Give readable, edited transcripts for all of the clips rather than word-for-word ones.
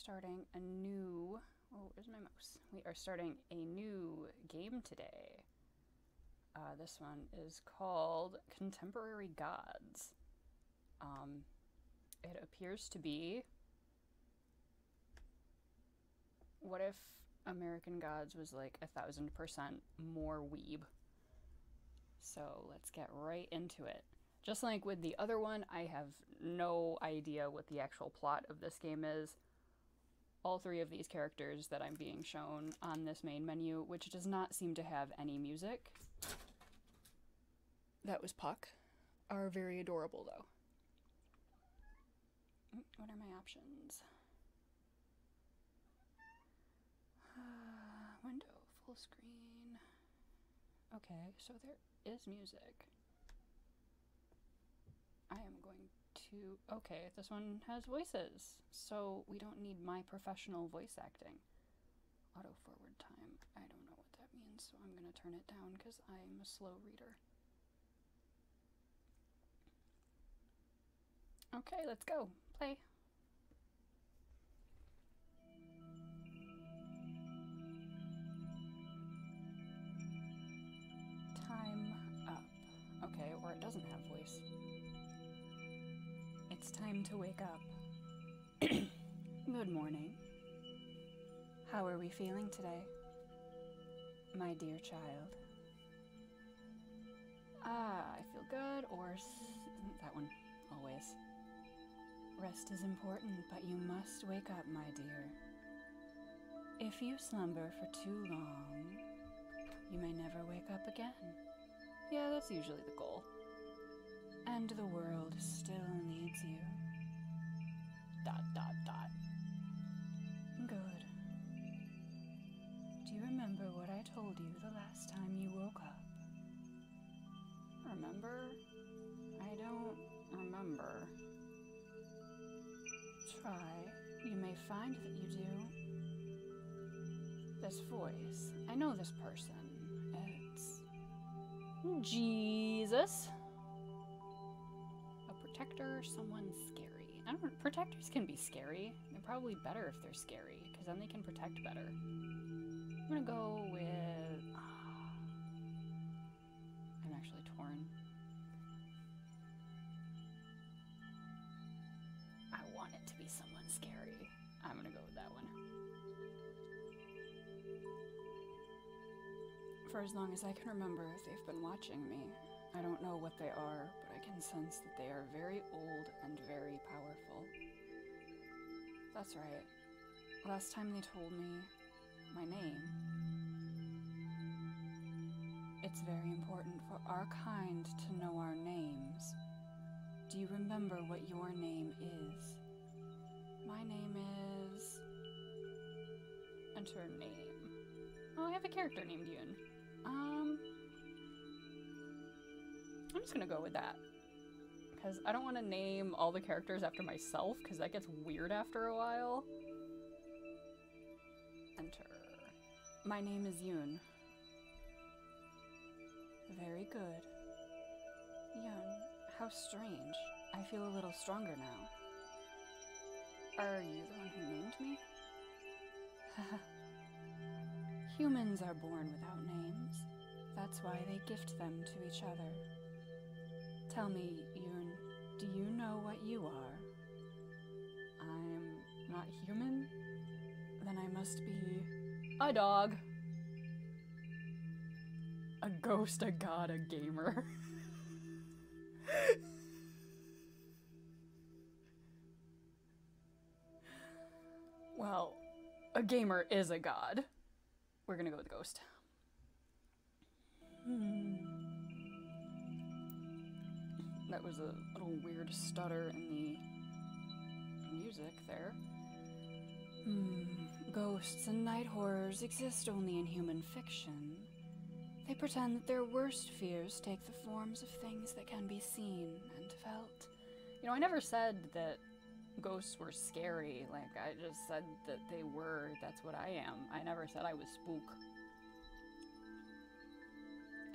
starting a new... Oh, where's my mouse? We are starting a new game today. This one is called Contemporary Gods. It appears to be... What if American Gods was like 1,000% more weeb? So let's get right into it. Just like with the other one, I have no idea what the actual plot of this game is. All three of these characters that I'm being shown on this main menu, which does not seem to have any music, that was Puck, are very adorable though. What are my options? Window, full screen. Okay, so there is music. I am going to... Okay, this one has voices, so we don't need my professional voice acting. Auto forward time. I don't know what that means, so I'm going to turn it down because I'm a slow reader. Okay, let's go. Play. Time up. Okay, or it doesn't have voice. It's time to wake up. Good morning. How are we feeling today, my dear child? I feel good, or that one, always. Rest is important, but you must wake up, my dear. If you slumber for too long, you may never wake up again. Yeah, that's usually the goal. And the world still needs you. ... Good. Do you remember what I told you the last time you woke up? Remember? I don't remember. Try. You may find that you do. This voice. I know this person. It's... Jesus. A protector, someone scary. I don't know, protectors can be scary. They're probably better if they're scary, because then they can protect better. I'm gonna go with... I'm actually torn. I want it to be someone scary. I'm gonna go with that one. For as long as I can remember, they've been watching me. I don't know what they are, but I can sense that they are very old and very powerful. That's right. Last time they told me my name. It's very important for our kind to know our names. Do you remember what your name is? My name is... Enter name. Oh, I have a character named Yoon. I'm just gonna go with that. Because I don't want to name all the characters after myself, because that gets weird after a while. Enter. My name is Yoon. Very good. Yoon, how strange. I feel a little stronger now. Are you the one who named me? Humans are born without names. That's why they gift them to each other. Tell me, Yoon, do you know what you are? I'm not human? Then I must be... a dog. A ghost, a god, a gamer. Well, a gamer is a god. We're gonna go with ghost. That was a little weird stutter in the music there. Ghosts and night horrors exist only in human fiction. They pretend that their worst fears take the forms of things that can be seen and felt. You know, I never said that ghosts were scary. Like, I just said that they were. That's what I am. I never said I was spook.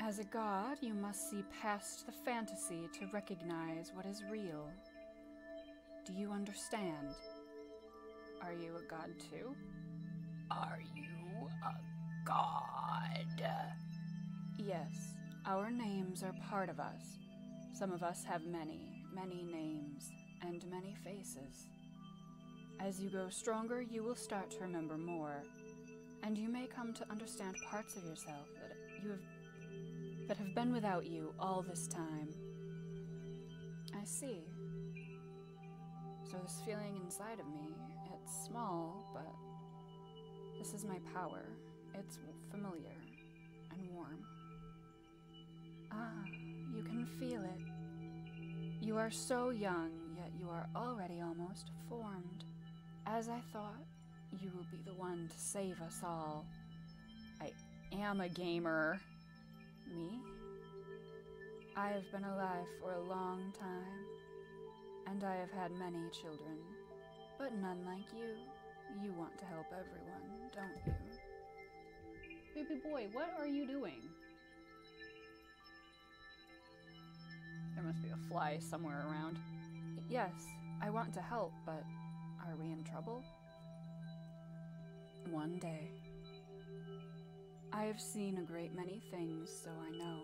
As a god, you must see past the fantasy to recognize what is real. Do you understand? Are you a god too? Are you a god? Yes, our names are part of us. Some of us have many, many names, and many faces. As you grow stronger, you will start to remember more, and you may come to understand parts of yourself that have been without you all this time. I see. So this feeling inside of me, it's small, but this is my power. It's familiar and warm. Ah, you can feel it. You are so young, yet you are already almost formed. As I thought, you will be the one to save us all. I am a gamer. Me? I have been alive for a long time, and I have had many children, but none like you. You want to help everyone, don't you? Baby boy, what are you doing? There must be a fly somewhere around. Yes, I want to help, but are we in trouble? One day. I have seen a great many things, so I know.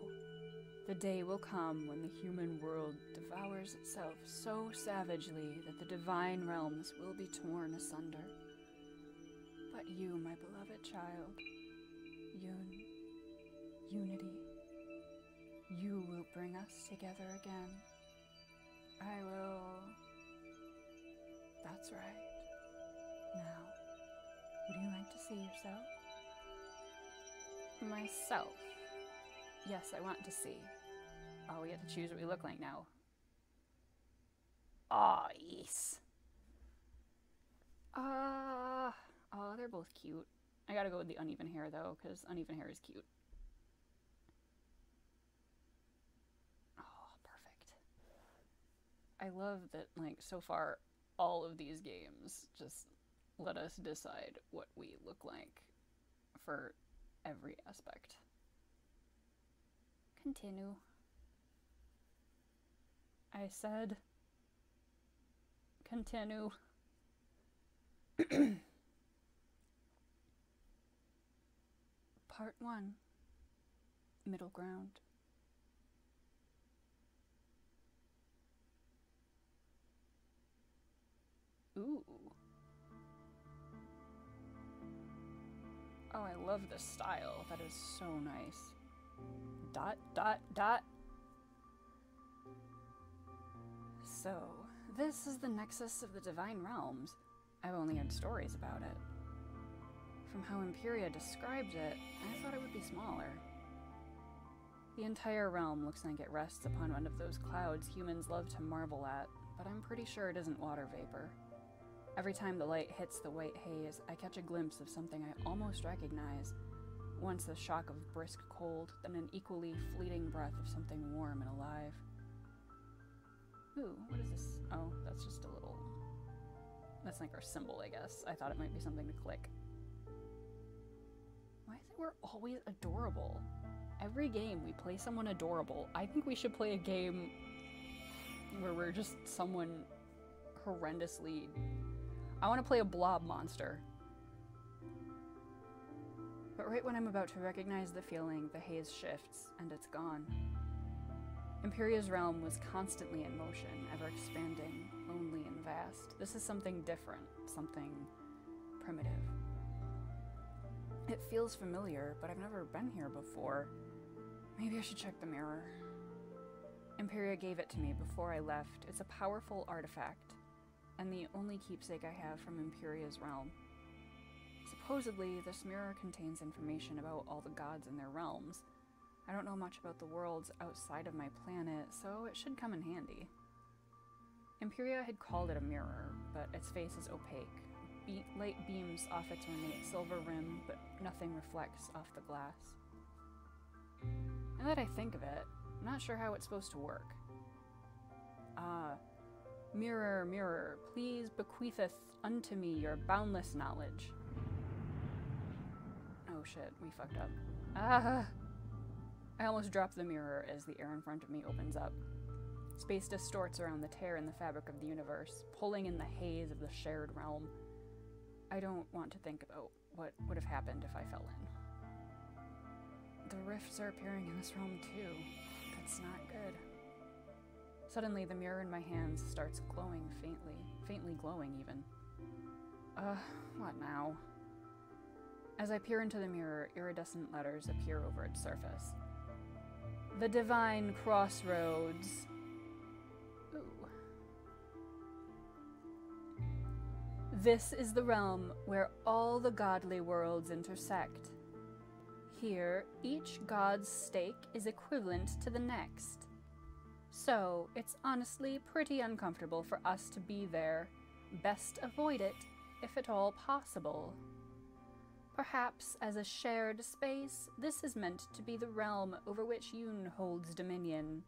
The day will come when the human world devours itself so savagely that the divine realms will be torn asunder. But you, my beloved child, unity, you will bring us together again. I will... That's right. Now, would you like to see yourself? Myself? Yes, I want to see. Oh, we have to choose what we look like now. Ah, yes. Oh, they're both cute. I gotta go with the uneven hair, though, because uneven hair is cute. Oh, perfect. I love that, like, so far, all of these games just let us decide what we look like for every aspect. Continue. I said, continue. Part 1. Middle ground. Ooh. Oh, I love this style. That is so nice. Dot, dot, dot. So, this is the Nexus of the Divine Realms. I've only heard stories about it. From how Imperia described it, I thought it would be smaller. The entire realm looks like it rests upon one of those clouds humans love to marvel at, but I'm pretty sure it isn't water vapor. Every time the light hits the white haze, I catch a glimpse of something I almost recognize. Once the shock of brisk cold, then an equally fleeting breath of something warm and alive. Ooh, what is this? Oh, that's just a little... That's like our symbol, I guess. I thought it might be something to click. Why is it we're always adorable? Every game we play someone adorable. I think we should play a game where we're just someone horrendously... I want to play a blob monster. But right when I'm about to recognize the feeling, the haze shifts, and it's gone. Imperia's realm was constantly in motion, ever expanding, lonely and vast. This is something different, something primitive. It feels familiar, but I've never been here before. Maybe I should check the mirror. Imperia gave it to me before I left. It's a powerful artifact, and the only keepsake I have from Imperia's realm. Supposedly, this mirror contains information about all the gods in their realms. I don't know much about the worlds outside of my planet, so it should come in handy. Imperia had called it a mirror, but its face is opaque. Light beams off its ornate silver rim, but nothing reflects off the glass. Now that I think of it, I'm not sure how it's supposed to work. Mirror, mirror, please bequeatheth unto me your boundless knowledge. Oh shit, we fucked up. I almost dropped the mirror as the air in front of me opens up. Space distorts around the tear in the fabric of the universe, pulling in the haze of the shared realm. I don't want to think about what would have happened if I fell in. The rifts are appearing in this realm too. That's not good. Suddenly, the mirror in my hands starts glowing faintly glowing even. What now? As I peer into the mirror, iridescent letters appear over its surface. The Divine Crossroads. Ooh. This is the realm where all the godly worlds intersect. Here, each god's stake is equivalent to the next. So, it's honestly pretty uncomfortable for us to be there. Best avoid it, if at all possible. Perhaps as a shared space, this is meant to be the realm over which Yoon holds dominion.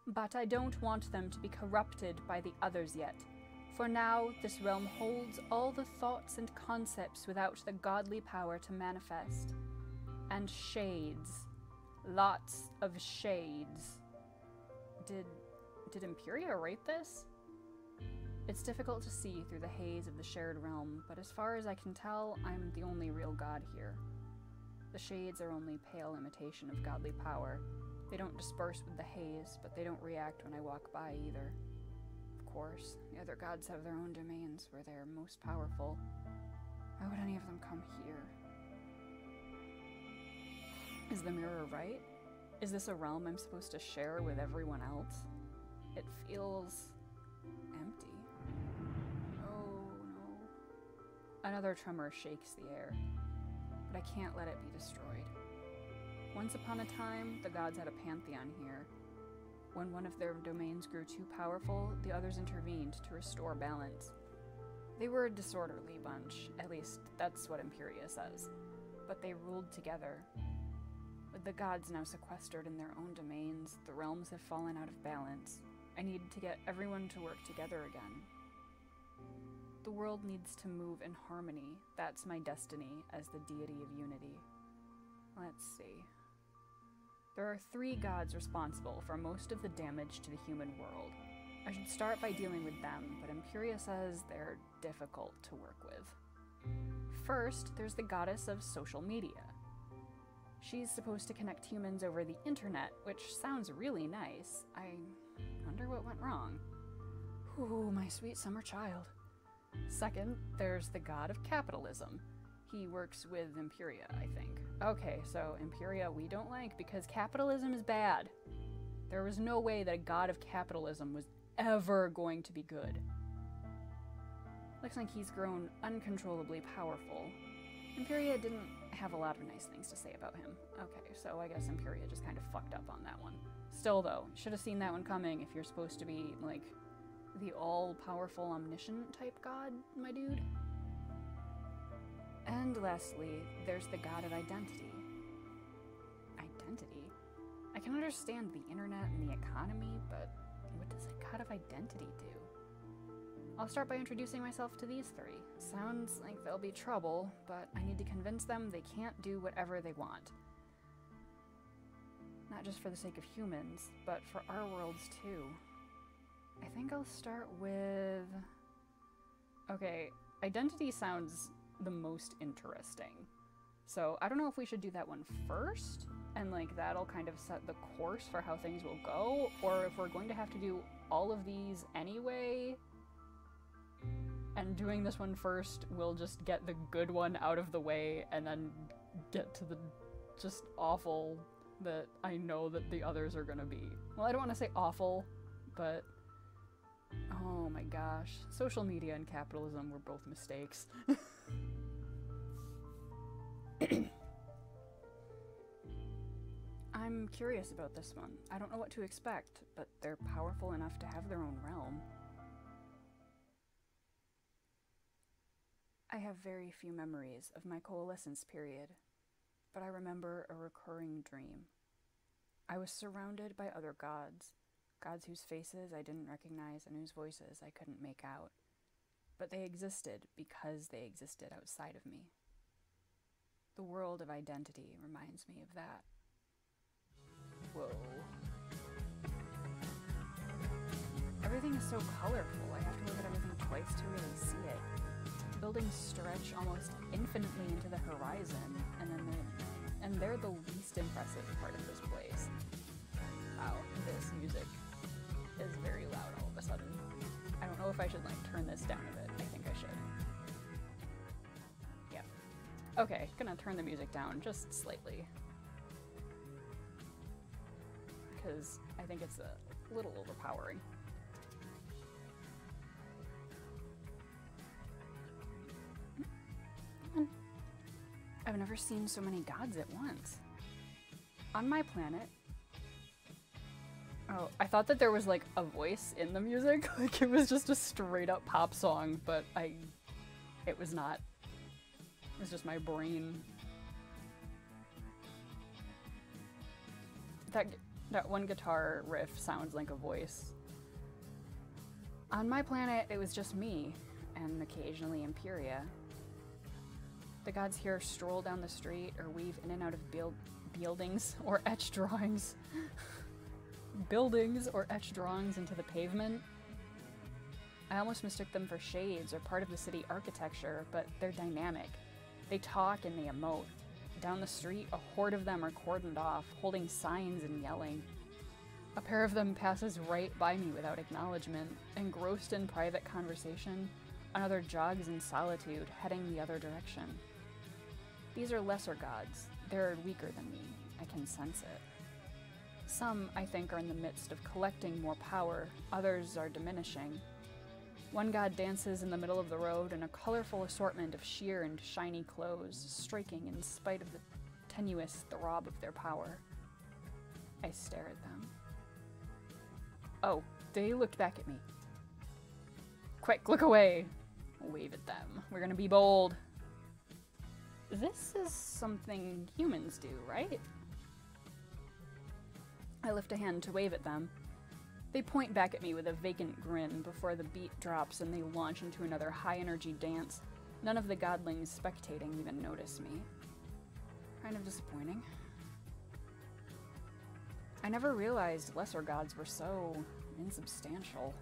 But I don't want them to be corrupted by the others yet. For now, this realm holds all the thoughts and concepts without the godly power to manifest. And shades. Lots of shades. Did Imperia write this? It's difficult to see through the haze of the shared realm, but as far as I can tell, I'm the only real god here. The shades are only pale imitation of godly power. They don't disperse with the haze, but they don't react when I walk by either. Of course, the other gods have their own domains where they're most powerful. Why would any of them come here? Is the mirror right? Is this a realm I'm supposed to share with everyone else? It feels empty. Oh no. Another tremor shakes the air, but I can't let it be destroyed. Once upon a time, the gods had a pantheon here. When one of their domains grew too powerful, the others intervened to restore balance. They were a disorderly bunch, at least that's what Imperia says, but they ruled together. With the gods now sequestered in their own domains, the realms have fallen out of balance. I need to get everyone to work together again. The world needs to move in harmony. That's my destiny as the deity of unity. Let's see. There are 3 gods responsible for most of the damage to the human world. I should start by dealing with them, but Imperia says they're difficult to work with. First, there's the goddess of social media. She's supposed to connect humans over the internet, which sounds really nice. I wonder what went wrong. Ooh, my sweet summer child. Second, there's the god of capitalism. He works with Imperia, I think. Okay, so Imperia we don't like because capitalism is bad. There was no way that a god of capitalism was ever going to be good. Looks like he's grown uncontrollably powerful. Imperia didn't have a lot of nice things to say about him. Okay, so I guess Imperia just kind of fucked up on that one. Still though, should have seen that one coming if you're supposed to be, like, the all-powerful omniscient type god, my dude. And lastly, there's the god of identity. Identity? I can understand the internet and the economy, but what does a god of identity do? I'll start by introducing myself to these 3. Sounds like there'll be trouble, but I need to convince them they can't do whatever they want. Not just for the sake of humans, but for our worlds too. I think I'll start with... Okay, identity sounds the most interesting. So I don't know if we should do that one first, and like that'll kind of set the course for how things will go, or if we're going to have to do all of these anyway, and doing this one first will just get the good one out of the way and then get to the just awful that I know that the others are gonna be. Well, I don't want to say awful, but oh my gosh. Social media and capitalism were both mistakes. I'm curious about this one. I don't know what to expect, but they're powerful enough to have their own realm. I have very few memories of my coalescence period, but I remember a recurring dream. I was surrounded by other gods, gods whose faces I didn't recognize and whose voices I couldn't make out, but they existed because they existed outside of me. The world of identity reminds me of that. Whoa. Everything is so colorful, I have to look at everything twice to really see it. buildings stretch almost infinitely into the horizon, and they're the least impressive part of this place. Wow, this music is very loud all of a sudden. I don't know if I should like turn this down a bit. I think I should. Yeah. Okay, gonna turn the music down just slightly. Because I think it's a little overpowering. I've never seen so many gods at once. On my planet... Oh, I thought that there was like a voice in the music, like it was just a straight up pop song, but it was not. It was just my brain. That one guitar riff sounds like a voice. On my planet, it was just me, and occasionally Imperia. The gods here stroll down the street or weave in and out of buildings or etched drawings. Buildings or etched drawings into the pavement. I almost mistook them for shades or part of the city architecture, but they're dynamic. They talk and they emote. Down the street, a horde of them are cordoned off, holding signs and yelling. A pair of them passes right by me without acknowledgement. Engrossed in private conversation, another jogs in solitude, heading the other direction. These are lesser gods. They're weaker than me. I can sense it. Some, I think, are in the midst of collecting more power. Others are diminishing. One god dances in the middle of the road in a colorful assortment of sheer and shiny clothes, striking in spite of the tenuous throb of their power. I stare at them. Oh, they looked back at me. Quick, look away! Wave at them. We're gonna be bold. This is something humans do, right? I lift a hand to wave at them. They point back at me with a vacant grin before the beat drops and they launch into another high-energy dance. None of the godlings spectating even notice me. Kind of disappointing. I never realized lesser gods were so insubstantial.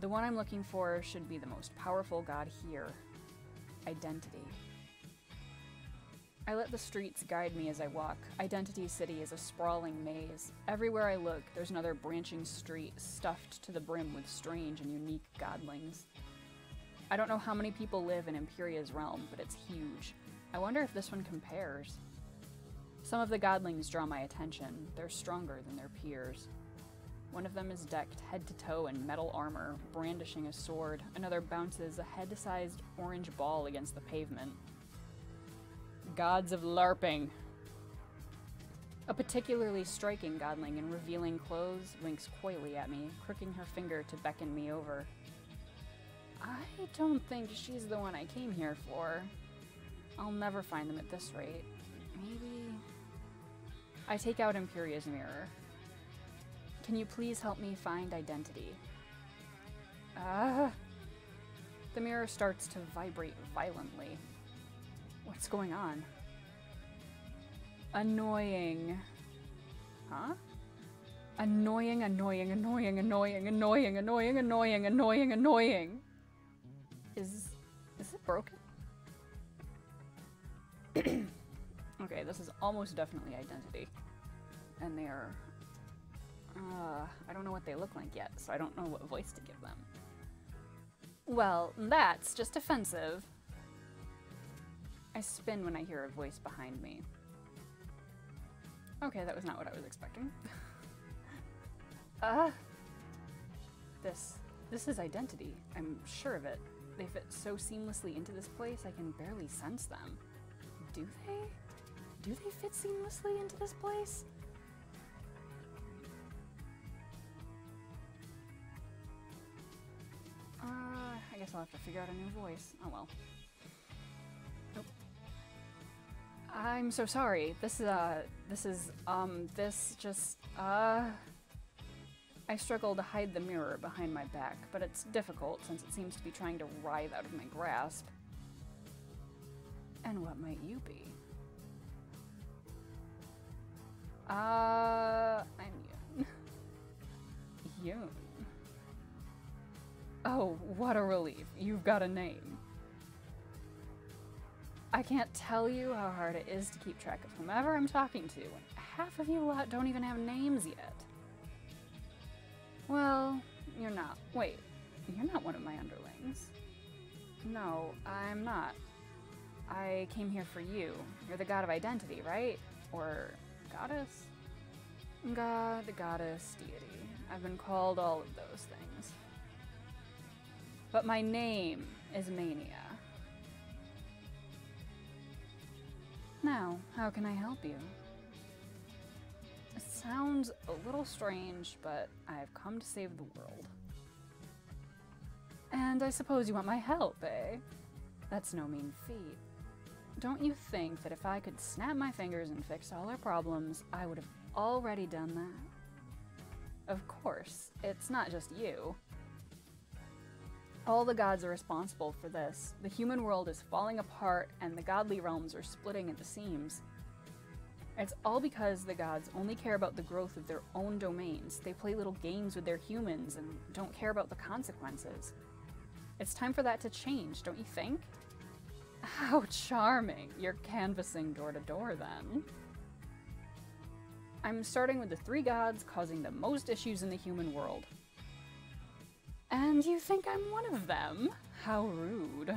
The one I'm looking for should be the most powerful god here. Identity. I let the streets guide me as I walk. Identity City is a sprawling maze. Everywhere I look, there's another branching street stuffed to the brim with strange and unique godlings. I don't know how many people live in Imperia's realm, but it's huge. I wonder if this one compares. Some of the godlings draw my attention. They're stronger than their peers. One of them is decked head to toe in metal armor, brandishing a sword. Another bounces a head-sized orange ball against the pavement. Gods of LARPing. A particularly striking godling in revealing clothes winks coyly at me, crooking her finger to beckon me over. I don't think she's the one I came here for. I'll never find them at this rate. Maybe... I take out Imperia's mirror. Can you please help me find identity? The mirror starts to vibrate violently. What's going on? Annoying. Huh? Annoying, annoying, annoying, annoying, annoying, annoying, annoying, annoying, annoying. Is it broken? Okay, this is almost definitely identity. And they are... I don't know what they look like yet, so I don't know what voice to give them. Well, that's just offensive. I spin when I hear a voice behind me. Okay, that was not what I was expecting. This is identity. I'm sure of it. They fit so seamlessly into this place, I can barely sense them. Do they? Do they fit seamlessly into this place? I guess I'll have to figure out a new voice. Oh well. Nope. I'm so sorry. I struggle to hide the mirror behind my back, but it's difficult since it seems to be trying to writhe out of my grasp. And what might you be? I'm Yoon. Yoon. Oh, what a relief. You've got a name. I can't tell you how hard it is to keep track of whomever I'm talking to when half of you lot don't even have names yet. Well, you're not. Wait, you're not one of my underlings. No, I'm not. I came here for you. You're the god of identity, right? Or goddess? God, goddess, deity. I've been called all of those things. But my name is Mania. Now, how can I help you? It sounds a little strange, but I've come to save the world. And I suppose you want my help, eh? That's no mean feat. Don't you think that if I could snap my fingers and fix all our problems, I would have already done that? Of course, it's not just you. All the gods are responsible for this. The human world is falling apart and the godly realms are splitting at the seams. It's all because the gods only care about the growth of their own domains. They play little games with their humans and don't care about the consequences. It's time for that to change, don't you think? How charming. You're canvassing door to door then. I'm starting with the 3 gods causing the most issues in the human world. And you think I'm one of them? How rude.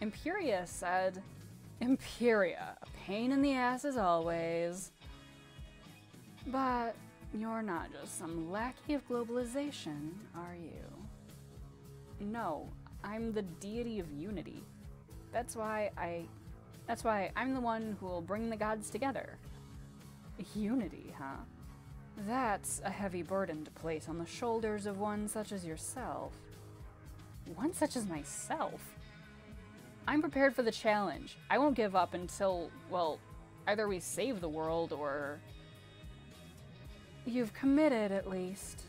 Imperia said, Imperia, a pain in the ass as always. But you're not just some lackey of globalization, are you? No, I'm the deity of unity. That's why I'm the one who will bring the gods together. Unity, huh? That's a heavy burden to place on the shoulders of one such as yourself. One such as myself? I'm prepared for the challenge. I won't give up until, well, either we save the world or... You've committed, at least.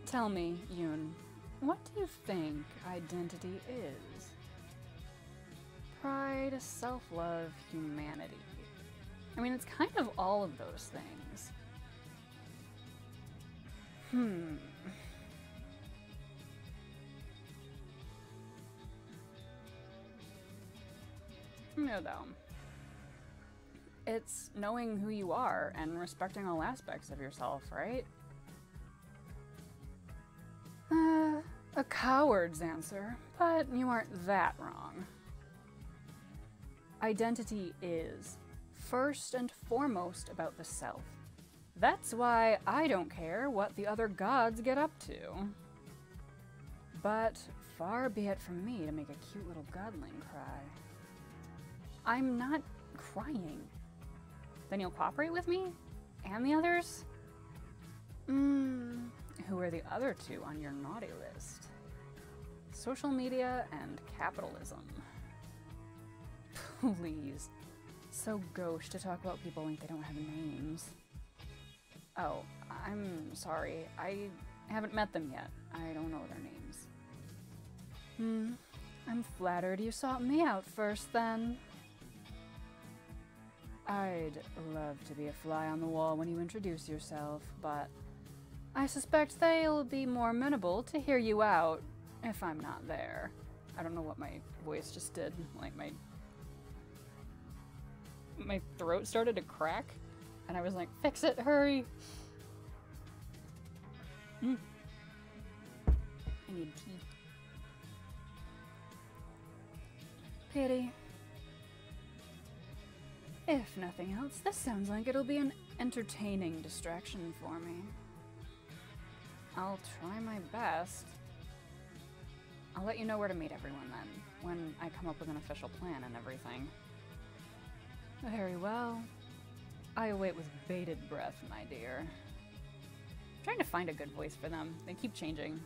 Tell me, Yoon, what do you think identity is? Pride, self-love, humanity. I mean, it's kind of all of those things. No, though. It's knowing who you are and respecting all aspects of yourself, right? A coward's answer, but you aren't that wrong. Identity is, first and foremost, about the self. That's why I don't care what the other gods get up to. But far be it from me to make a cute little godling cry. I'm not crying. Then you'll cooperate with me? And the others? Who are the other 2 on your naughty list? Social media and capitalism. Please. So gauche to talk about people like they don't have names. Oh, I'm sorry. I haven't met them yet. I don't know their names. I'm flattered you sought me out first, then. I'd love to be a fly on the wall when you introduce yourself, but I suspect they'll be more amenable to hear you out if I'm not there. I don't know what my voice just did. Like, my throat started to crack, and I was like, fix it, hurry! I need tea. Pity. If nothing else, this sounds like it'll be an entertaining distraction for me. I'll try my best. I'll let you know where to meet everyone then, when I come up with an official plan and everything. Very well. I await with bated breath, my dear. I'm trying to find a good voice for them. They keep changing.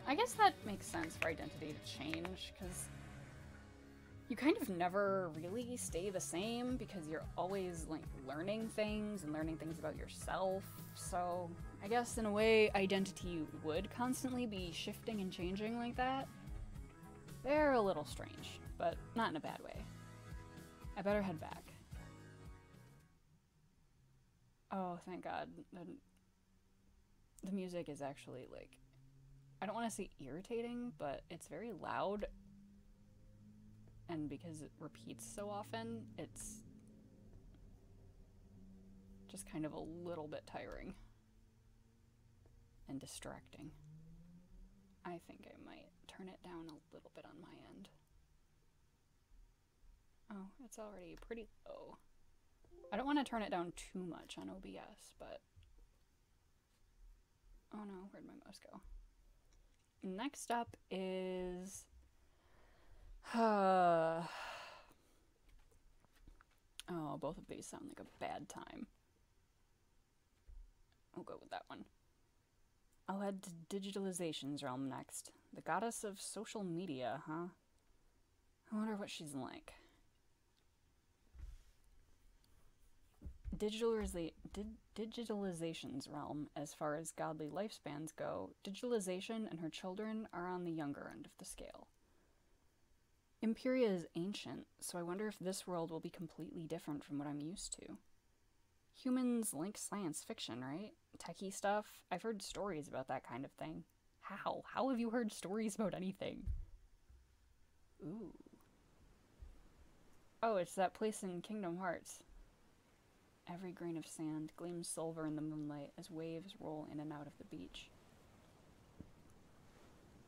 I guess that makes sense for identity to change, because you kind of never really stay the same because you're always, like, learning things and learning things about yourself. So I guess in a way, identity would constantly be shifting and changing like that. They're a little strange, but not in a bad way. I better head back. Oh, thank God. The music is actually, like, I don't want to say irritating, but it's very loud. and because it repeats so often, it's just kind of a little bit tiring and distracting. I think I might turn it down a little bit on my end. Oh, it's already pretty low. I don't want to turn it down too much on OBS, but... Oh no, where'd my mouse go? Next up is... Oh, both of these sound like a bad time. We'll go with that one. I'll head to Digitalization's realm next. The goddess of social media, huh? I wonder what she's like. Digitalization's realm, as far as godly lifespans go, Digitalization and her children are on the younger end of the scale. Imperia is ancient, so I wonder if this world will be completely different from what I'm used to. Humans like science fiction, right? Techie stuff. I've heard stories about that kind of thing. How? How have you heard stories about anything? Ooh. Oh, it's that place in Kingdom Hearts. Every grain of sand gleams silver in the moonlight as waves roll in and out of the beach.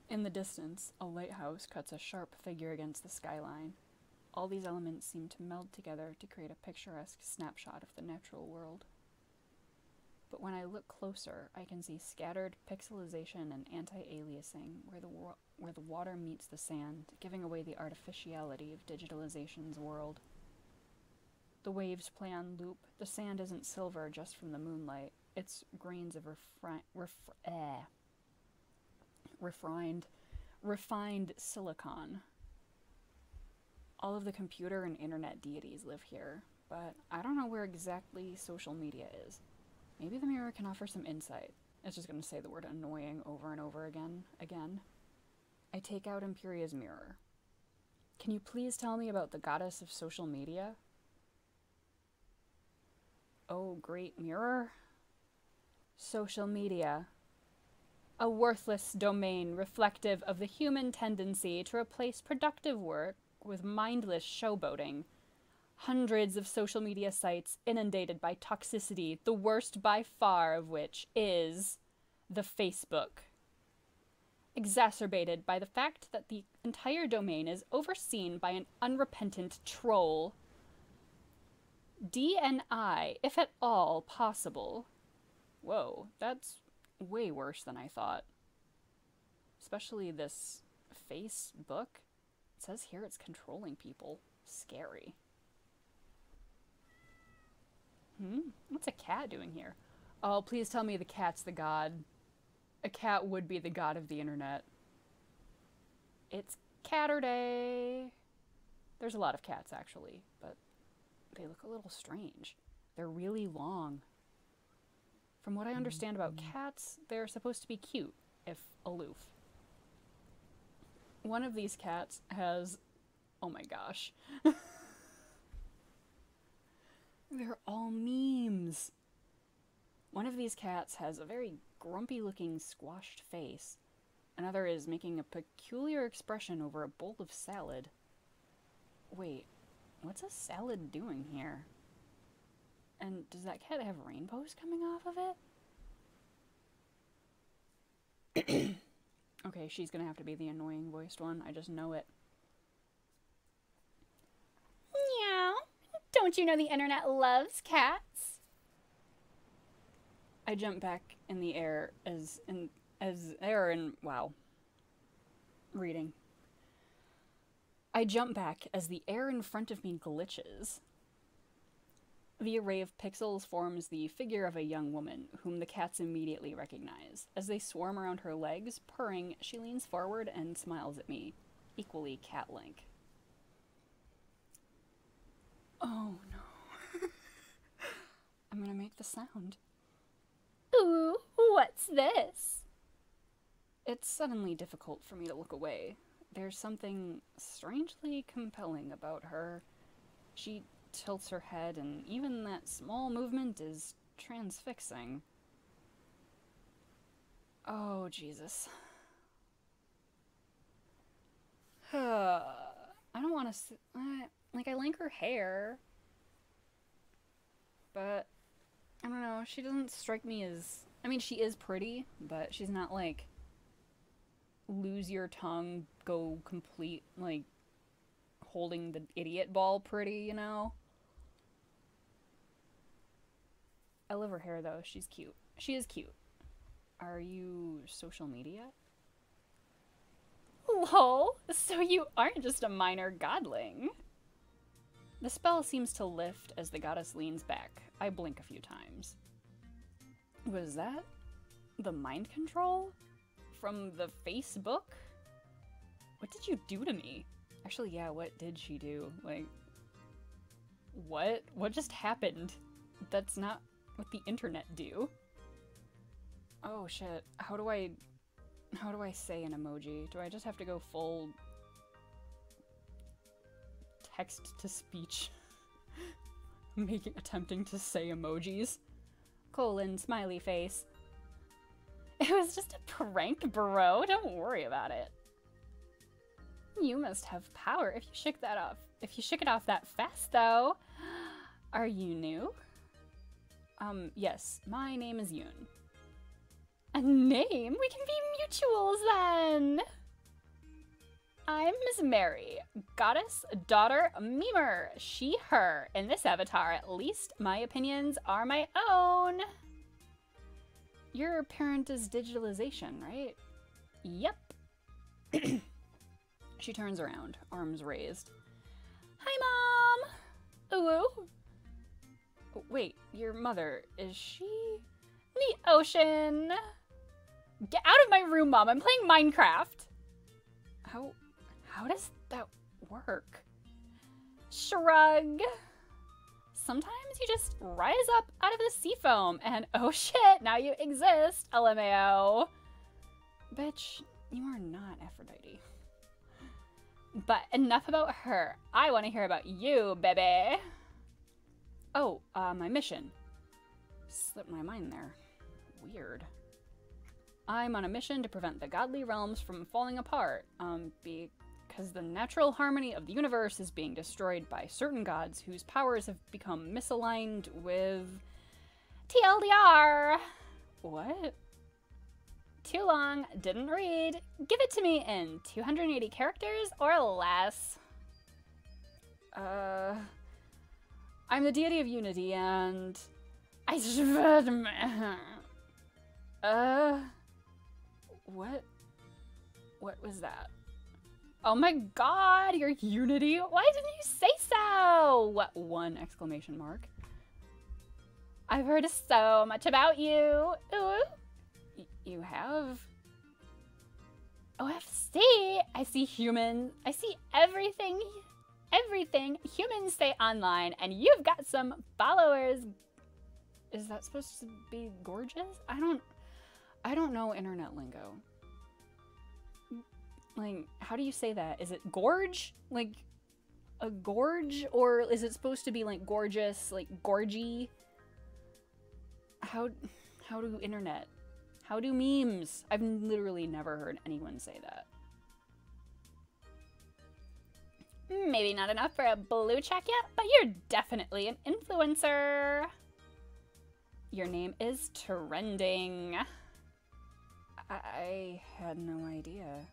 In the distance, a lighthouse cuts a sharp figure against the skyline. All these elements seem to meld together to create a picturesque snapshot of the natural world. But when I look closer, I can see scattered pixelization and anti-aliasing where the water meets the sand, giving away the artificiality of Digitalization's world. The waves play on loop. The sand isn't silver just from the moonlight. It's grains of refined silicon. All of the computer and internet deities live here, but I don't know where exactly social media is. Maybe the mirror can offer some insight. It's just going to say the word annoying over and over again. I take out Imperia's mirror. Can you please tell me about the goddess of social media? Oh, great mirror. Social media. A worthless domain reflective of the human tendency to replace productive work with mindless showboating. Hundreds of social media sites inundated by toxicity, the worst by far of which is the Facebook. Exacerbated by the fact that the entire domain is overseen by an unrepentant troll. DNI, if at all possible. Whoa, that's way worse than I thought. Especially this Facebook. It says here it's controlling people. Scary. What's a cat doing here? Oh, please tell me the cat's the god. A cat would be the god of the internet. It's Catterday. There's a lot of cats, actually, but they look a little strange. They're really long. From what I understand about cats, they're supposed to be cute, if aloof. One of these cats has... Oh my gosh. They're all memes. One of these cats has a very grumpy-looking squashed face. Another is making a peculiar expression over a bowl of salad. Wait, what's a salad doing here? And does that cat have rainbows coming off of it? Okay, she's gonna have to be the annoying voiced one. I just know it. Meow. Don't you know the internet loves cats? I jump back in the air wow. Reading. I jump back as the air in front of me glitches. The array of pixels forms the figure of a young woman, whom the cats immediately recognize. As they swarm around her legs, purring, she leans forward and smiles at me, equally cat-like. Oh no. I'm gonna make the sound. Ooh, what's this? It's suddenly difficult for me to look away. There's something strangely compelling about her. She tilts her head, and even that small movement is transfixing. Oh, Jesus. I don't want to, like, I like her hair, but I don't know, she doesn't strike me as, I mean, she is pretty, but she's not like lose your tongue, go complete, like, holding the idiot ball pretty, you know? I love her hair though, she's cute. She is cute. Are you social media? Lol, so you aren't just a minor godling. The spell seems to lift as the goddess leans back. I blink a few times. Was that the mind control from the Facebook? What did you do to me? Actually, yeah, what did she do? Like, what? What just happened? That's not what the internet do. Oh shit, how do I say an emoji? Do I just have to go full text to speech? Attempting to say emojis. Colon, smiley face. It was just a prank, bro. Don't worry about it. You must have power if you shook that off. If you shook it off that fast, though. Are you new? Yes. My name is Yoon. A name? We can be mutuals then. I'm Miss Mary, goddess, daughter, memer, she, her. In this avatar, at least, my opinions are my own. Your parent is Digitalization, right? Yep. She turns around, arms raised. Hi, Mom! Ooh. Oh, wait, your mother, is she? The ocean. Get out of my room, Mom. I'm playing Minecraft. How does that work? Shrug. Sometimes you just rise up out of the sea foam and oh shit, now you exist, LMAO. Bitch, you are not Aphrodite. But enough about her. I want to hear about you, baby. Oh, my mission. Slipped my mind there. Weird. I'm on a mission to prevent the godly realms from falling apart, because the natural harmony of the universe is being destroyed by certain gods whose powers have become misaligned with... TLDR! What? Too long, didn't read. Give it to me in 280 characters or less. I'm the deity of unity and... What was that? Oh my god, your unity? Why didn't you say so? What, one exclamation mark? I've heard so much about you. Ooh. You have? OFC. I see humans. I see everything humans say online, and you've got some followers. Is that supposed to be gorgeous? I don't know internet lingo. Like, how do you say that? Is it gorge? Like, a gorge? Or is it supposed to be, like, gorgeous, like, gorgy? How do memes? I've literally never heard anyone say that. Maybe not enough for a blue check yet, but you're definitely an influencer. Your name is trending. I had no idea.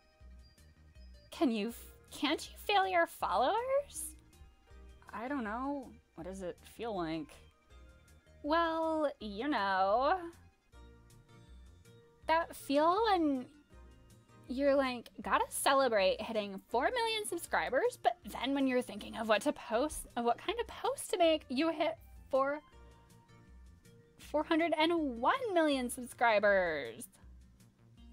Can't you feel your followers? I don't know. What does it feel like? Well, you know, that feel when you're like, gotta celebrate hitting 4 million subscribers, but then when you're thinking of what to post, of what kind of post to make, you hit 401 million subscribers.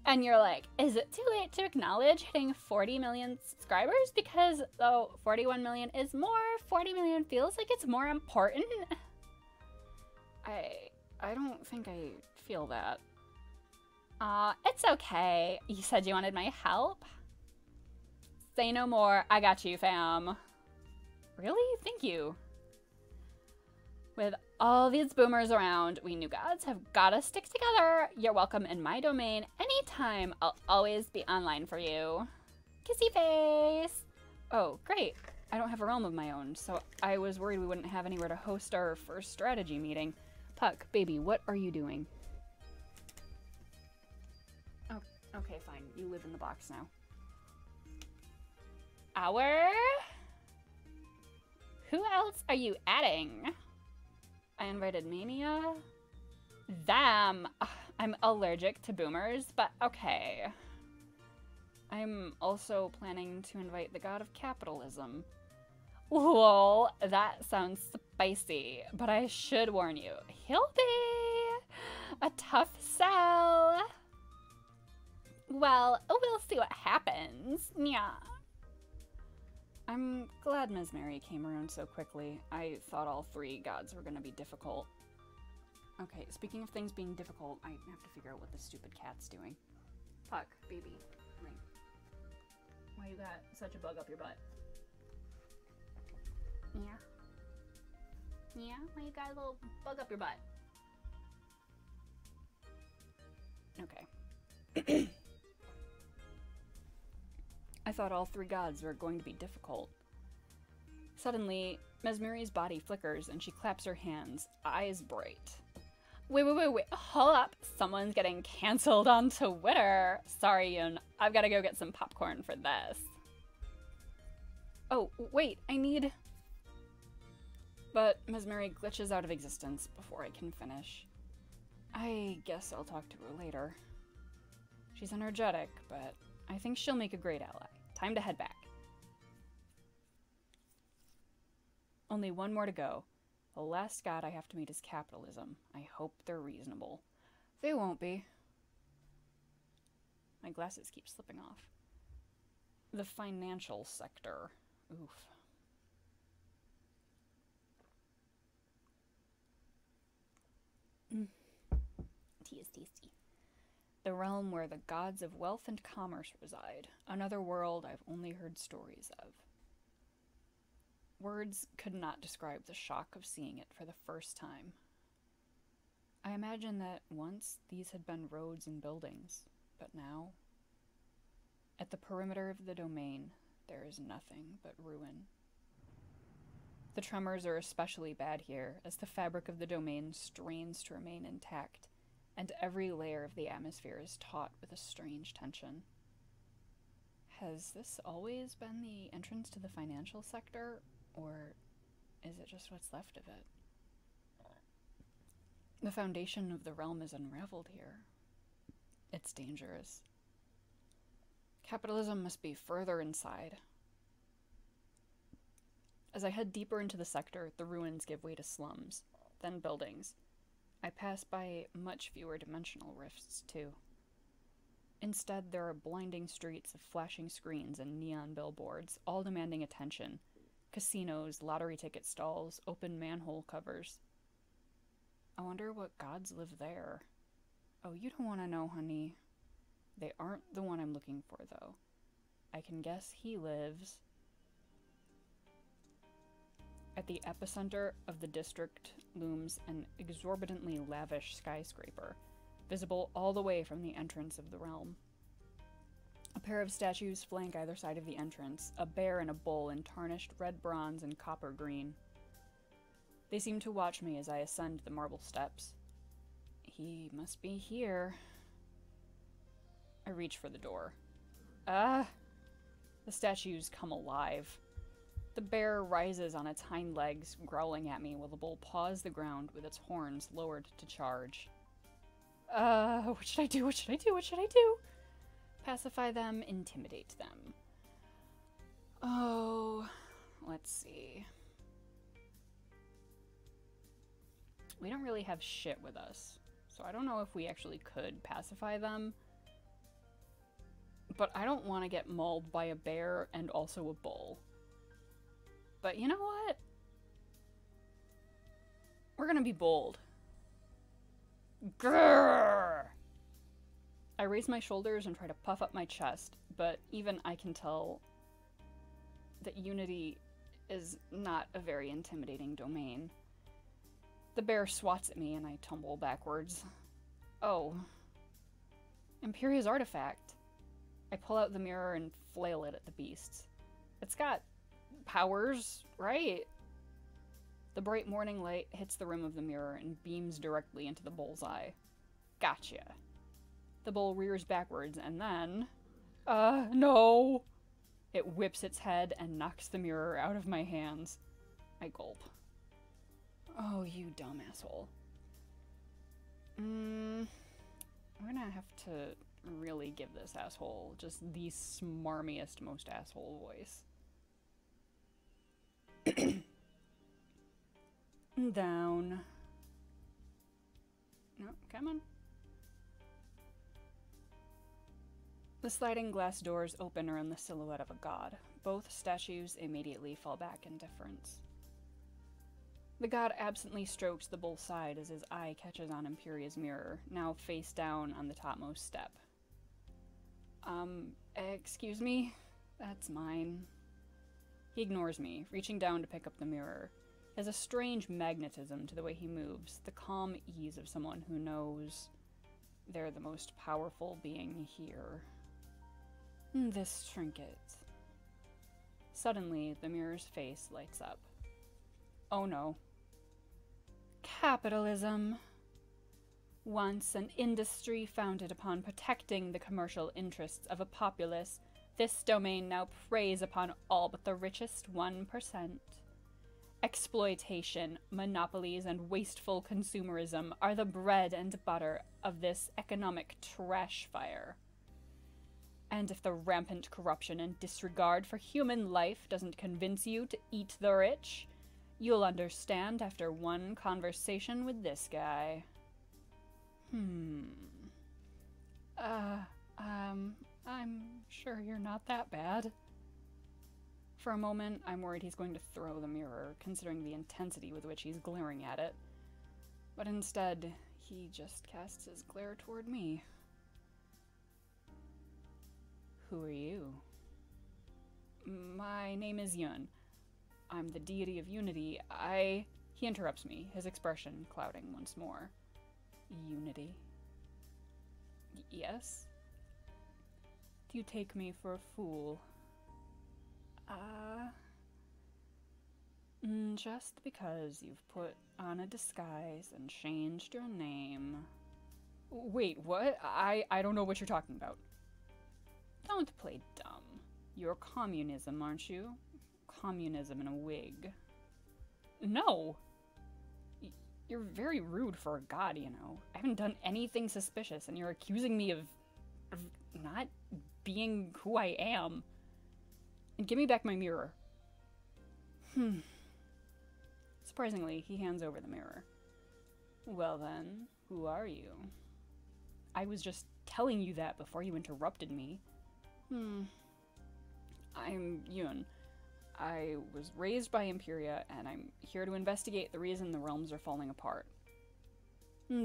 And you're like, is it too late to acknowledge hitting 40 million subscribers? Because though 41 million is more, 40 million feels like it's more important. I don't think I feel that. It's okay. You said you wanted my help? Say no more. I got you, fam. Really? Thank you. With all these boomers around, we new gods have gotta stick together. You're welcome in my domain anytime. I'll always be online for you. Kissy face. Oh, great. I don't have a realm of my own, so I was worried we wouldn't have anywhere to host our first strategy meeting. Puck, baby, what are you doing? Oh, okay, fine. You live in the box now. Who else are you adding? I invited Mania. Them. I'm allergic to boomers, but okay. I'm also planning to invite the god of capitalism. Lol, that sounds spicy, but I should warn you, he'll be a tough sell. Well, we'll see what happens. Yeah. I'm glad Ms. Mary came around so quickly. I thought all 3 gods were gonna be difficult. Okay, speaking of things being difficult, I have to figure out what this stupid cat's doing. Puck, baby, come here. Why you got such a bug up your butt? Yeah. Yeah? Why you got a little bug up your butt? Okay. I thought all 3 gods were going to be difficult. Suddenly, Mesmery's body flickers and she claps her hands, eyes bright. Wait, hold up. Someone's getting cancelled on Twitter. Sorry, Yoon. I've got to go get some popcorn for this. Oh, wait, I need... But Mesmery glitches out of existence before I can finish. I guess I'll talk to her later. She's energetic, but I think she'll make a great ally. Time to head back. Only one more to go. The last god I have to meet is Capitalism. I hope they're reasonable. They won't be. My glasses keep slipping off. The financial sector. Oof. Tea is tasty. The realm where the gods of wealth and commerce reside. Another world I've only heard stories of. Words could not describe the shock of seeing it for the first time. I imagine that once these had been roads and buildings, but now, at the perimeter of the domain, there is nothing but ruin. The tremors are especially bad here, as the fabric of the domain strains to remain intact, and every layer of the atmosphere is taut with a strange tension. Has this always been the entrance to the financial sector, or is it just what's left of it? The foundation of the realm is unraveled here. It's dangerous. Capitalism must be further inside. As I head deeper into the sector, the ruins give way to slums, then buildings. I pass by much fewer dimensional rifts, too. Instead, there are blinding streets of flashing screens and neon billboards, all demanding attention. Casinos, lottery ticket stalls, open manhole covers. I wonder what gods live there. Oh, you don't want to know, honey. They aren't the one I'm looking for, though. I can guess he lives... At the epicenter of the district looms an exorbitantly lavish skyscraper, visible all the way from the entrance of the realm. A pair of statues flank either side of the entrance, a bear and a bull in tarnished red bronze and copper green. They seem to watch me as I ascend the marble steps. He must be here. I reach for the door. The statues come alive. The bear rises on its hind legs, growling at me while the bull paws the ground with its horns lowered to charge. What should I do? What should I do? What should I do? Pacify them, intimidate them. Oh, let's see. We don't really have shit with us, so I don't know if we actually could pacify them. But I don't want to get mauled by a bear and also a bull. But you know what? We're gonna be bold. Grrr! I raise my shoulders and try to puff up my chest, but even I can tell that Unity is not a very intimidating domain. The bear swats at me and I tumble backwards. Oh. Imperia's artifact. I pull out the mirror and flail it at the beasts. It's got powers, right? The bright morning light hits the rim of the mirror and beams directly into the bull's eye. Gotcha. The bull rears backwards and then... no! It whips its head and knocks the mirror out of my hands. I gulp. Oh, you dumb asshole. I'm gonna have to really give this asshole just the smarmiest, most asshole voice. Down. No, come on. The sliding glass doors open around the silhouette of a god. Both statues immediately fall back in difference. The god absently strokes the bull's side as his eye catches on Imperia's mirror, now face down on the topmost step. Excuse me? That's mine. He ignores me, reaching down to pick up the mirror. He has a strange magnetism to the way he moves, the calm ease of someone who knows they're the most powerful being here. This trinket. Suddenly, the mirror's face lights up. Oh no. Capitalism. Once an industry founded upon protecting the commercial interests of a populace, this domain now preys upon all but the richest 1%. Exploitation, monopolies, and wasteful consumerism are the bread and butter of this economic trash fire. And if the rampant corruption and disregard for human life doesn't convince you to eat the rich, you'll understand after one conversation with this guy. I'm sure you're not that bad. For a moment, I'm worried he's going to throw the mirror, considering the intensity with which he's glaring at it. But instead, he just casts his glare toward me. Who are you? My name is Yun. I'm the deity of unity. He interrupts me, his expression clouding once more. Unity? Yes? Do you take me for a fool? Just because you've put on a disguise and changed your name. Wait, what? I don't know what you're talking about. Don't play dumb. You're communism, aren't you? Communism in a wig. No! You're very rude for a god, you know. I haven't done anything suspicious, and you're accusing me of not being who I am. And give me back my mirror. Surprisingly, he hands over the mirror. Well then, who are you? I was just telling you that before you interrupted me. I'm Yun. I was raised by Imperia, and I'm here to investigate the reason the realms are falling apart.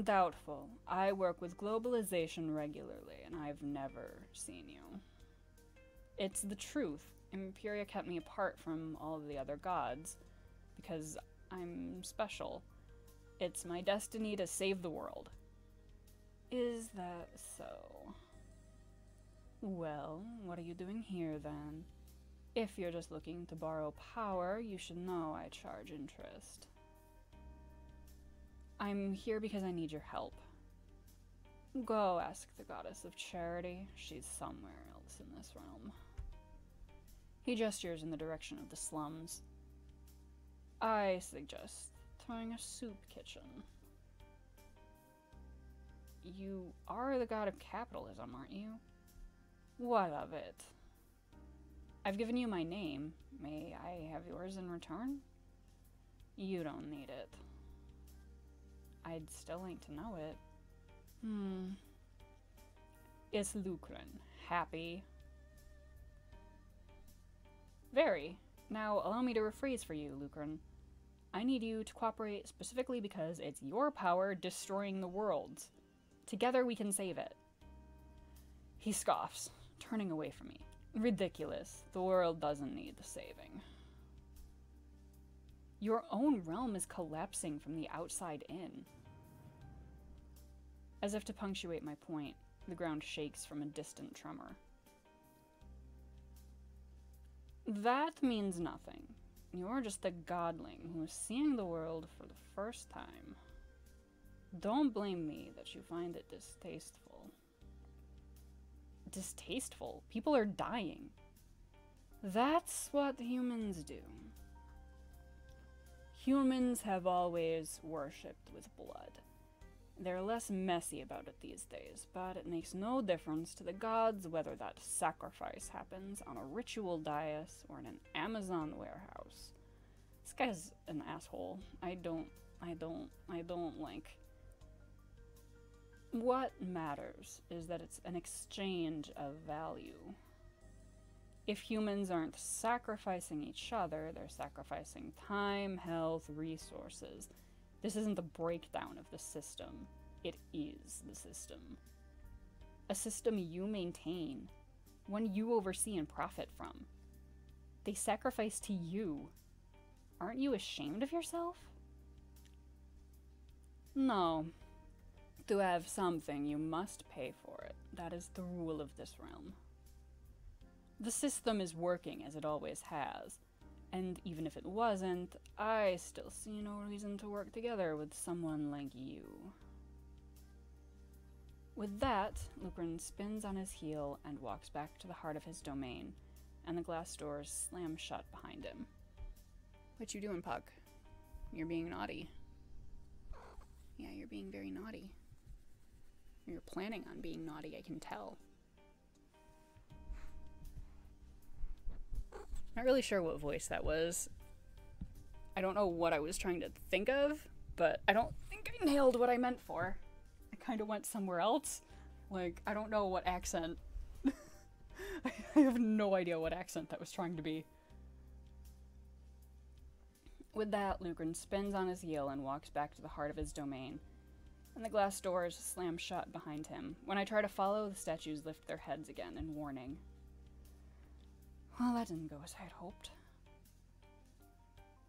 Doubtful. I work with globalization regularly, and I've never seen you. It's the truth. Imperia kept me apart from all of the other gods, because I'm special. It's my destiny to save the world. Is that so? Well, what are you doing here, then? If you're just looking to borrow power, you should know I charge interest. I'm here because I need your help. Go ask the goddess of charity. She's somewhere else in this realm. He gestures in the direction of the slums. I suggest trying a soup kitchen. You are the god of capitalism, aren't you? What of it? I've given you my name. May I have yours in return? You don't need it. I'd still like to know it. It's Lucren. Happy? Very. Now, allow me to rephrase for you, Lucren. I need you to cooperate specifically because it's your power destroying the world. Together we can save it. He scoffs, turning away from me. Ridiculous. The world doesn't need the saving. Your own realm is collapsing from the outside in. As if to punctuate my point, the ground shakes from a distant tremor. That means nothing. You're just a godling who's seeing the world for the first time. Don't blame me that you find it distasteful. Distasteful? People are dying. That's what humans do. Humans have always worshipped with blood. They're less messy about it these days, but it makes no difference to the gods whether that sacrifice happens on a ritual dais or in an Amazon warehouse. This guy's an asshole. I don't like. What matters is that it's an exchange of value. If humans aren't sacrificing each other, they're sacrificing time, health, resources. This isn't the breakdown of the system. It is the system. A system you maintain, one you oversee and profit from. They sacrifice to you. Aren't you ashamed of yourself? No. To have something, you must pay for it. That is the rule of this realm. The system is working as it always has. And even if it wasn't, I still see no reason to work together with someone like you. With that, Lucren spins on his heel and walks back to the heart of his domain, and the glass doors slam shut behind him. What you doing, Puck? You're being naughty. Yeah, you're being very naughty. You're planning on being naughty, I can tell. Not really sure what voice that was. I don't know what I was trying to think of, but I don't think I nailed what I meant for. I kind of went somewhere else. Like, I don't know what accent. I have no idea what accent that was trying to be. With that, Lucren spins on his heel and walks back to the heart of his domain, and the glass doors slam shut behind him. When I try to follow, the statues lift their heads again in warning. Well, that didn't go as I had hoped.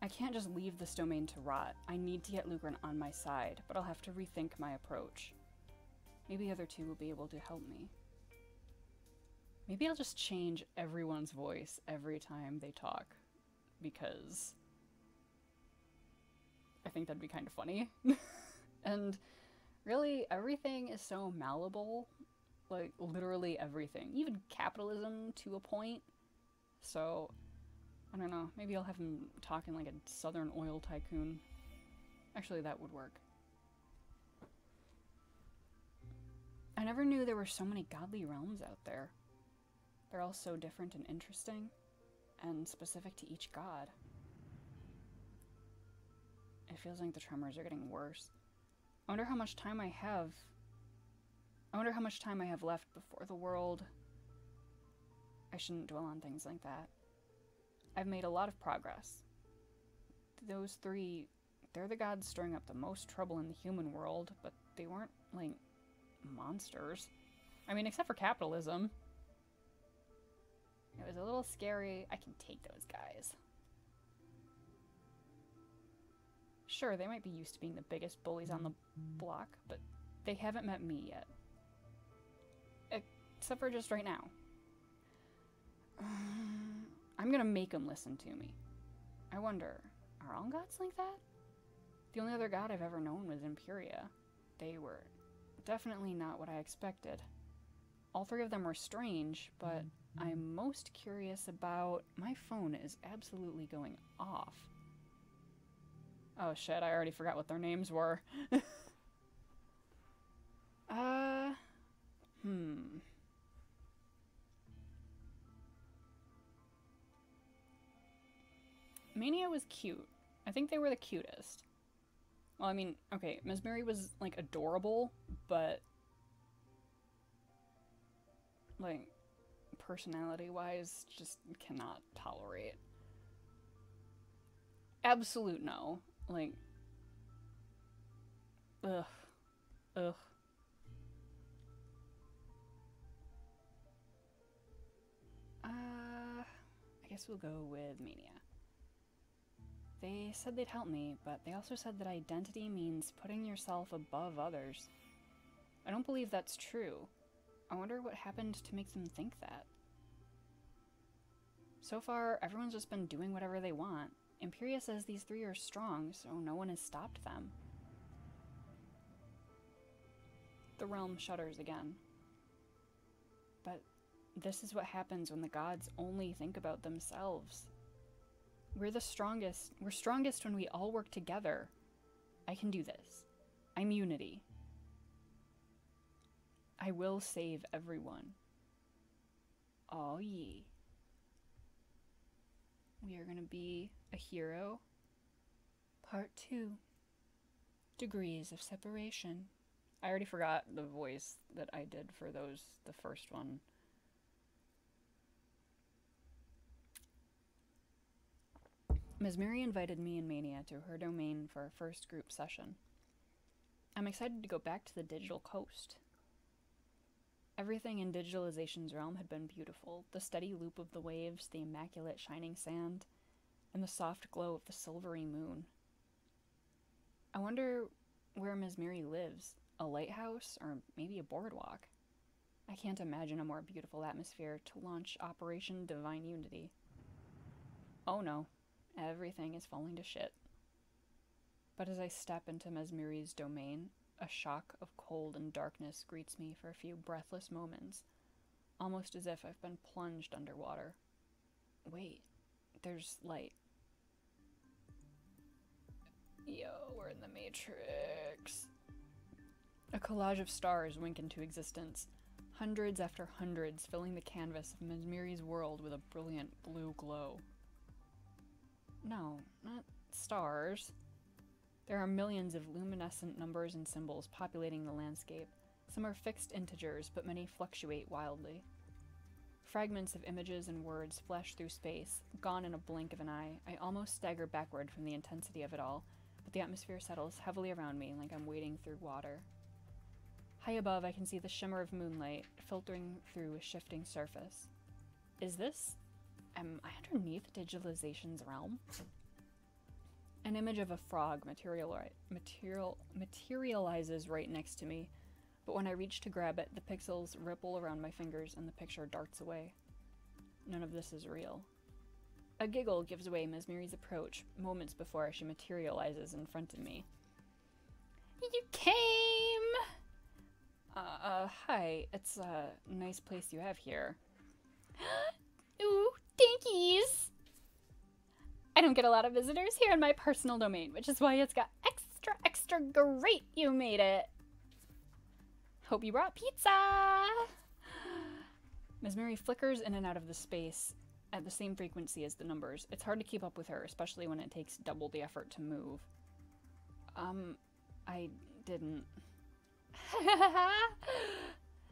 I can't just leave this domain to rot. I need to get Lucren on my side, but I'll have to rethink my approach. Maybe the other two will be able to help me. Maybe I'll just change everyone's voice every time they talk, because I think that'd be kind of funny. And really, everything is so malleable. Like, literally everything. Even capitalism to a point. So, I don't know. Maybe I'll have him talking like a southern oil tycoon. Actually, that would work. I never knew there were so many godly realms out there. They're all so different and interesting, and specific to each god. It feels like the tremors are getting worse. I wonder how much time I have. I wonder how much time I have left before the world. I shouldn't dwell on things like that. I've made a lot of progress. Those three, they're the gods stirring up the most trouble in the human world, but they weren't, like, monsters. I mean, except for capitalism. It was a little scary. I can take those guys. Sure, they might be used to being the biggest bullies on the block, but they haven't met me yet. Except for just right now. I'm gonna make them listen to me. I wonder, are all gods like that? The only other god I've ever known was Imperia. They were definitely not what I expected. All three of them were strange, but I'm most curious about... My phone is absolutely going off. Oh shit, I already forgot what their names were. Mania was cute. I think they were the cutest. Well, I mean, okay, Ms. Mary was, like, adorable, but... like, personality-wise, just cannot tolerate. Absolute no. Like... ugh. Ugh. I guess we'll go with Mania. They said they'd help me, but they also said that identity means putting yourself above others. I don't believe that's true. I wonder what happened to make them think that. So far, everyone's just been doing whatever they want. Imperia says these three are strong, so no one has stopped them. The realm shudders again. But this is what happens when the gods only think about themselves. We're the strongest. We're strongest when we all work together. I can do this. I'm unity. I will save everyone. All ye. We are going to be a hero. Part 2. Degrees of separation. I already forgot the voice that I did for the first one. Ms. Mary invited me and Mania to her domain for our first group session. I'm excited to go back to the digital coast. Everything in Digitalization's realm had been beautiful. The steady loop of the waves, the immaculate shining sand, and the soft glow of the silvery moon. I wonder where Ms. Mary lives. A lighthouse, or maybe a boardwalk. I can't imagine a more beautiful atmosphere to launch Operation Divine Unity. Oh no, everything is falling to shit. But as I step into Ms. Mary's domain, a shock of cold and darkness greets me for a few breathless moments, almost as if I've been plunged underwater. Wait, there's light. Yo, we're in the Matrix. A collage of stars wink into existence, hundreds after hundreds filling the canvas of Ms. Mary's world with a brilliant blue glow. No, not stars. There are millions of luminescent numbers and symbols populating the landscape. Some are fixed integers, but many fluctuate wildly. Fragments of images and words flash through space, gone in a blink of an eye. I almost stagger backward from the intensity of it all, but the atmosphere settles heavily around me like I'm wading through water. High above, I can see the shimmer of moonlight filtering through a shifting surface. Am I underneath Digitalization's realm? An image of a frog materializes right next to me, but when I reach to grab it, the pixels ripple around my fingers and the picture darts away. None of this is real. A giggle gives away Ms. Mary's approach moments before she materializes in front of me. You came! Hi. It's a nice place you have here. Ooh, thankies! I don't get a lot of visitors here in my personal domain, which is why it's got extra great you made it. Hope you brought pizza! Ms. Mary flickers in and out of the space at the same frequency as the numbers. It's hard to keep up with her, especially when it takes double the effort to move. I didn't.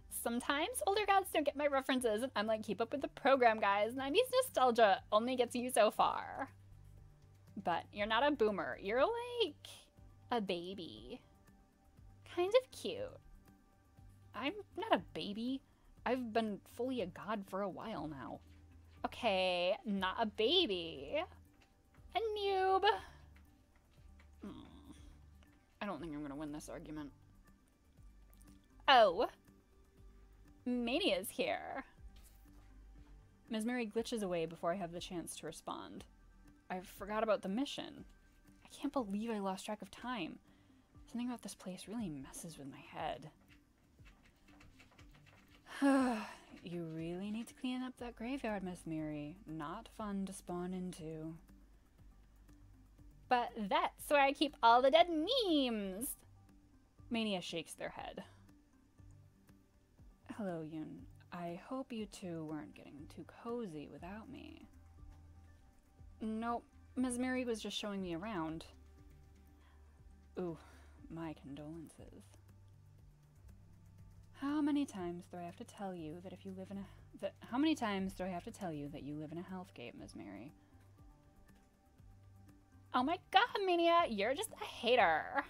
Sometimes older gods don't get my references, and I'm like, keep up with the program, guys. 90s nostalgia only gets you so far. But you're not a boomer. You're like a baby. Kind of cute. I'm not a baby. I've been fully a god for a while now. Okay, not a baby. A noob. I don't think I'm gonna win this argument. Oh. Mania's here. Ms. Mary glitches away before I have the chance to respond. I forgot about the mission. I can't believe I lost track of time. Something about this place really messes with my head. You really need to clean up that graveyard, Miss Mary. Not fun to spawn into. But that's where I keep all the dead memes. Mania shakes their head. Hello, Yoon. I hope you two weren't getting too cozy without me. Nope. Ms. Mary was just showing me around. Ooh, my condolences. How many times do I have to tell you that if you live in a... How many times do I have to tell you that you live in a hellscape, Ms. Mary? Oh my god, Mania, you're just a hater.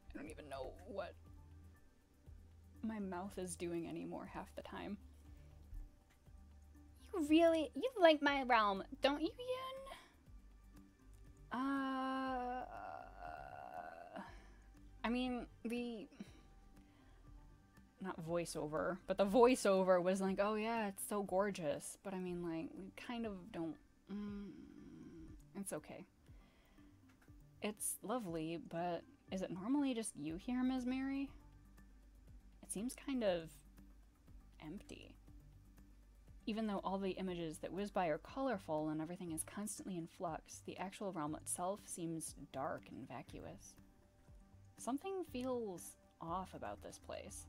I don't even know what my mouth is doing anymore half the time. You like my realm, don't you, Yoon? I mean, not voiceover, but the voiceover was like, oh yeah, it's so gorgeous. But I mean, like, we kind of don't, it's okay. It's lovely, but is it normally just you here, Ms. Mary? It seems kind of empty. Even though all the images that whiz by are colorful and everything is constantly in flux, the actual realm itself seems dark and vacuous. Something feels off about this place.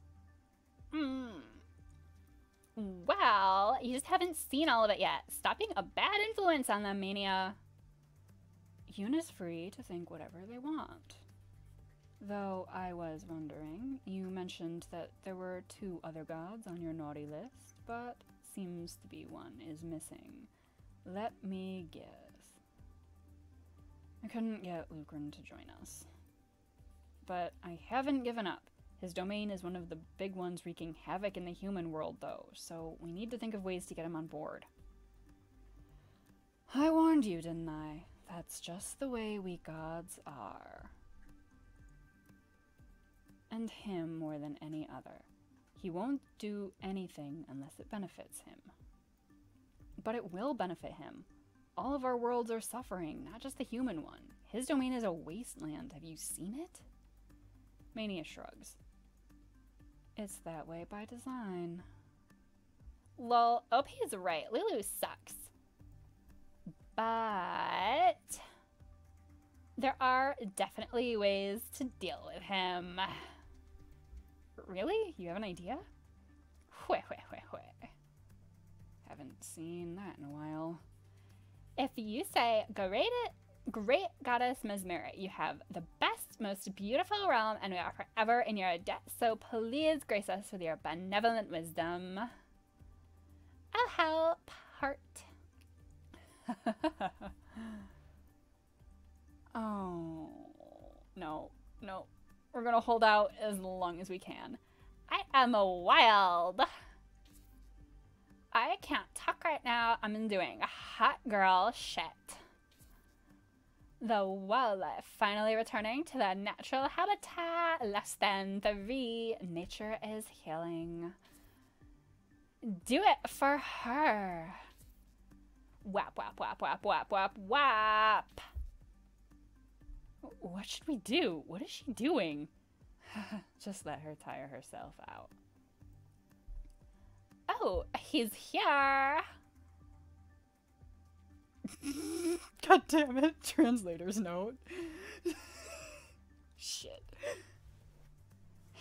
Well, you just haven't seen all of it yet. Stop being a bad influence on them, Mania. Yoon is free to think whatever they want. Though I was wondering, you mentioned that there were 2 other gods on your naughty list, but seems to be one is missing. Let me guess. I couldn't get Lucren to join us. But I haven't given up. His domain is one of the big ones wreaking havoc in the human world, though, so we need to think of ways to get him on board. I warned you, didn't I? That's just the way we gods are. And him more than any other. He won't do anything unless it benefits him. But it will benefit him. All of our worlds are suffering, not just the human one. His domain is a wasteland. Have you seen it? Mania shrugs. It's that way by design. Lol, OP is right. Lulu sucks. But there are definitely ways to deal with him. Really? You have an idea? Haven't seen that in a while. If you say, great goddess Ms. Mary, you have the best, most beautiful realm, and we are forever in your debt, so please grace us with your benevolent wisdom. I'll help, heart. Oh, no. We're gonna hold out as long as we can. I am wild. I can't talk right now. I'm doing hot girl shit. The wildlife finally returning to their natural habitat. Less than 3. Nature is healing. Do it for her. Whap, whap, whap, whap, whap, whap, whap. What should we do? What is she doing? Just let her tire herself out. Oh, he's here. God damn it. Translator's note. Shit.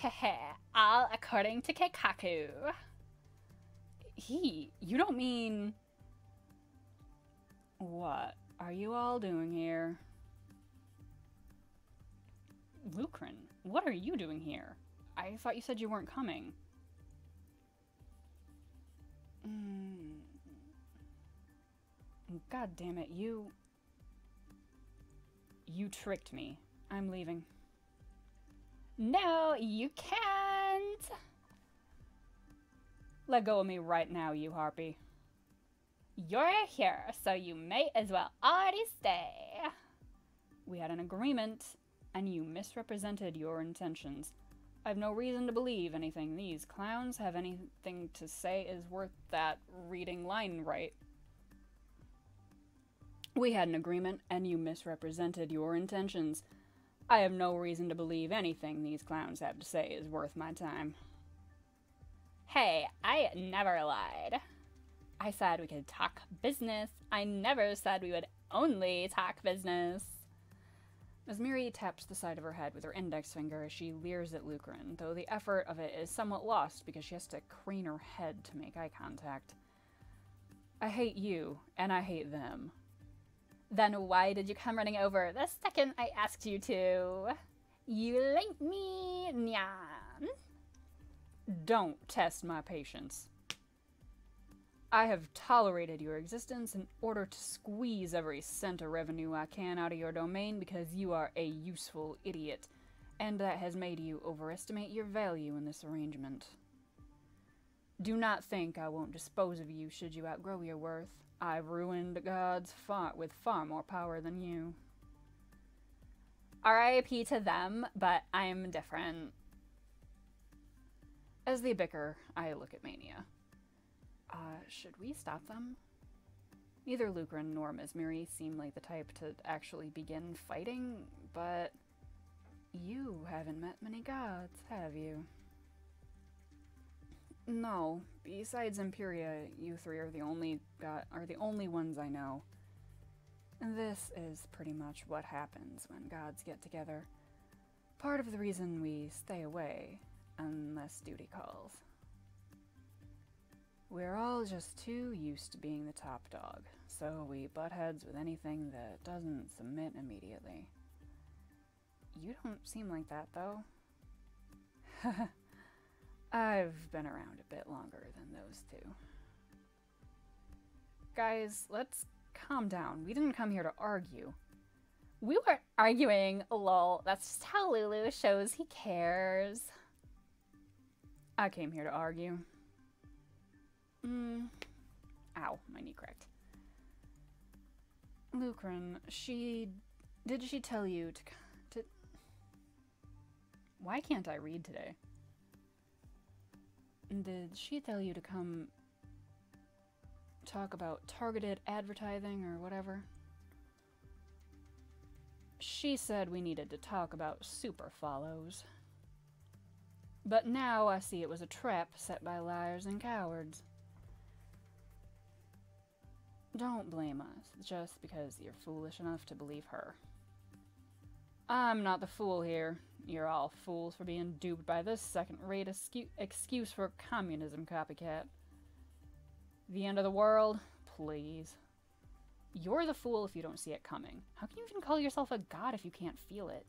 Hehe, all according to Keikaku. You don't mean... What are you all doing here? Lucren, what are you doing here? I thought you said you weren't coming. God damn it, you tricked me. I'm leaving. No, you can't. Let go of me right now, you harpy. You're here, so you may as well already stay. We had an agreement, and you misrepresented your intentions. I've no reason to believe anything these clowns have anything to say is worth that reading line right. We had an agreement, and you misrepresented your intentions. I have no reason to believe anything these clowns have to say is worth my time. Hey, I never lied. I said we could talk business. I never said we would only talk business. As Miri taps the side of her head with her index finger as she leers at Lucren, though the effort of it is somewhat lost because she has to crane her head to make eye contact. I hate you, and I hate them. Then why did you come running over the second I asked you to? You linked me, nyan. Don't test my patience. I have tolerated your existence in order to squeeze every cent of revenue I can out of your domain because you are a useful idiot, and that has made you overestimate your value in this arrangement. Do not think I won't dispose of you should you outgrow your worth. I've ruined gods with far more power than you. RIP to them, but I'm different. As they bicker, I look at Mania. Should we stop them? Neither Lucren nor Ms. Miri seem like the type to actually begin fighting, but you haven't met many gods, have you? No. Besides Imperia, you three are the only ones I know. And this is pretty much what happens when gods get together. Part of the reason we stay away, unless duty calls. We're all just too used to being the top dog, so we butt heads with anything that doesn't submit immediately. You don't seem like that, though. I've been around a bit longer than those two. Guys, let's calm down. We didn't come here to argue. We weren't arguing, lol. That's just how Lulu shows he cares. I came here to argue. Ow, my knee cracked. Lucren, did she tell you to... Why can't I read today? Did she tell you to come talk about targeted advertising or whatever? She said we needed to talk about super follows. But now I see it was a trap set by liars and cowards. Don't blame us just because you're foolish enough to believe her. I'm not the fool here. You're all fools for being duped by this second-rate excuse for communism copycat. The end of the world? Please. You're the fool if you don't see it coming. How can you even call yourself a god if you can't feel it?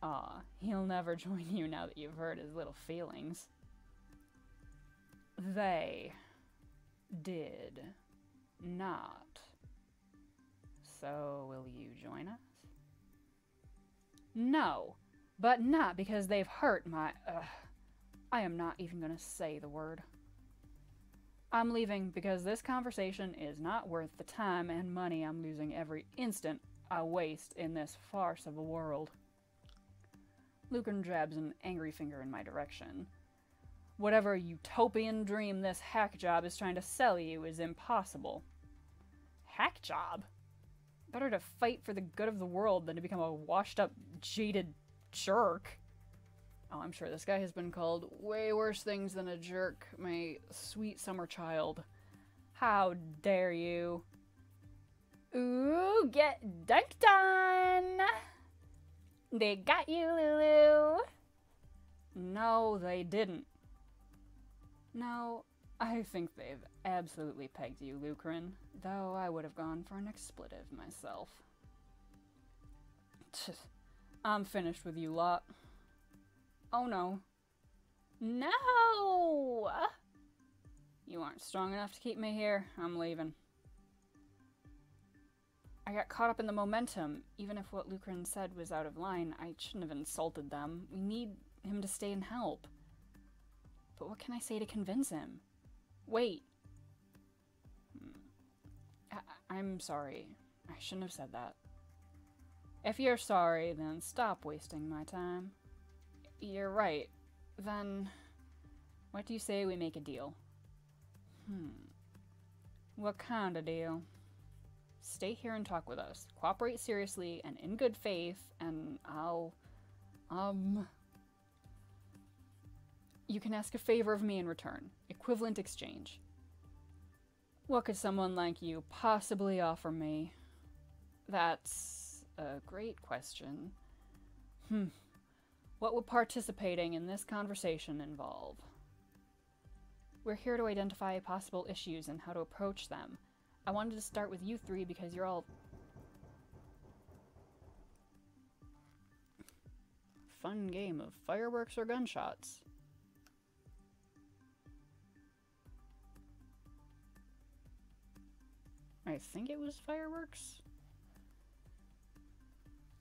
Aw, he'll never join you now that you've hurt his little feelings. They did not. So, will you join us? No, but not because they've hurt my... I am not even gonna say the word. I'm leaving because this conversation is not worth the time and money I'm losing every instant I waste in this farce of a world. Lucren jabs an angry finger in my direction. Whatever utopian dream this hack job is trying to sell you is impossible. Hack job? Better to fight for the good of the world than to become a washed-up, jaded jerk. Oh, I'm sure this guy has been called way worse things than a jerk, my sweet summer child. How dare you? Ooh, get dunked on! They got you, Lulu! No, they didn't. No, I think they've absolutely pegged you, Lucren, though I would have gone for an expletive myself. I'm finished with you lot. Oh no. No! You aren't strong enough to keep me here. I'm leaving. I got caught up in the momentum. Even if what Lucren said was out of line, I shouldn't have insulted them. We need him to stay and help. But what can I say to convince him? Wait. I'm sorry. I shouldn't have said that. If you're sorry, then stop wasting my time. You're right. Then, what do you say we make a deal? What kind of deal? Stay here and talk with us. Cooperate seriously and in good faith, and I'll, you can ask a favor of me in return. Equivalent exchange. What could someone like you possibly offer me? That's a great question. What would participating in this conversation involve? We're here to identify possible issues and how to approach them. I wanted to start with you three because you're all... Fun game of fireworks or gunshots. I think it was fireworks.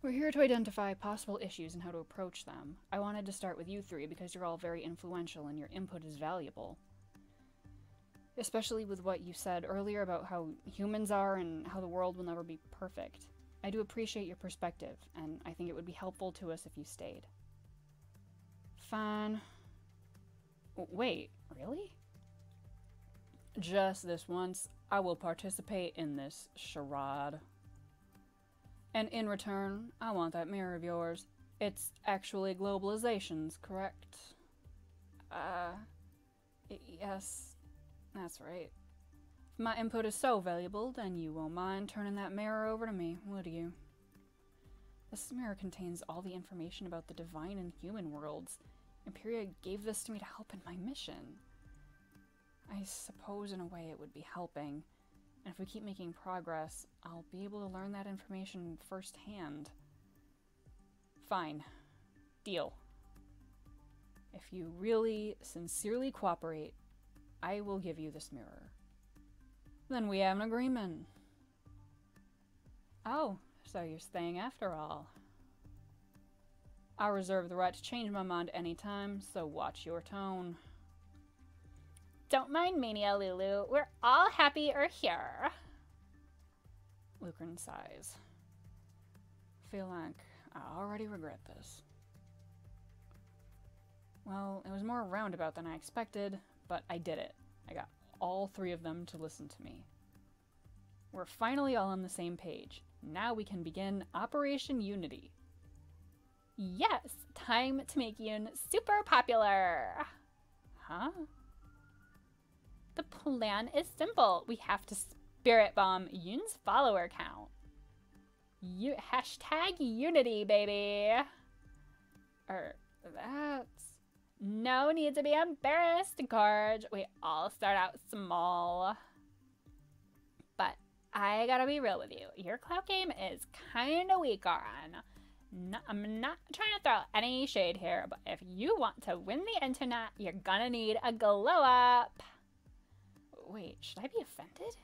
We're here to identify possible issues and how to approach them. I wanted to start with you three because you're all very influential and your input is valuable. Especially with what you said earlier about how humans are and how the world will never be perfect. I do appreciate your perspective, and I think it would be helpful to us if you stayed. Fine. Wait, really? Just this once, I will participate in this charade. And in return, I want that mirror of yours. It's actually globalization's, correct? Yes, that's right. If my input is so valuable, then you won't mind turning that mirror over to me, would you? This mirror contains all the information about the divine and human worlds. Imperia gave this to me to help in my mission. I suppose in a way it would be helping, and if we keep making progress, I'll be able to learn that information firsthand. Fine. Deal. If you really, sincerely cooperate, I will give you this mirror. Then we have an agreement. Oh, so you're staying after all. I reserve the right to change my mind anytime, so watch your tone. Don't mind Mania, Lulu. We're all happy you're here. Lucren sighs. Feel like I already regret this. Well, it was more roundabout than I expected, but I did it. I got all three of them to listen to me. We're finally all on the same page. Now we can begin Operation Unity. Yes, time to make Yoon super popular. Huh? The plan is simple. We have to spirit bomb Yoon's follower count. Hashtag Unity, baby. That's... No need to be embarrassed, Gorge. We all start out small. But I gotta be real with you. Your clout game is kinda weak, Goran. No, I'm not trying to throw any shade here, but if you want to win the internet, you're gonna need a glow up. Wait, should I be offended?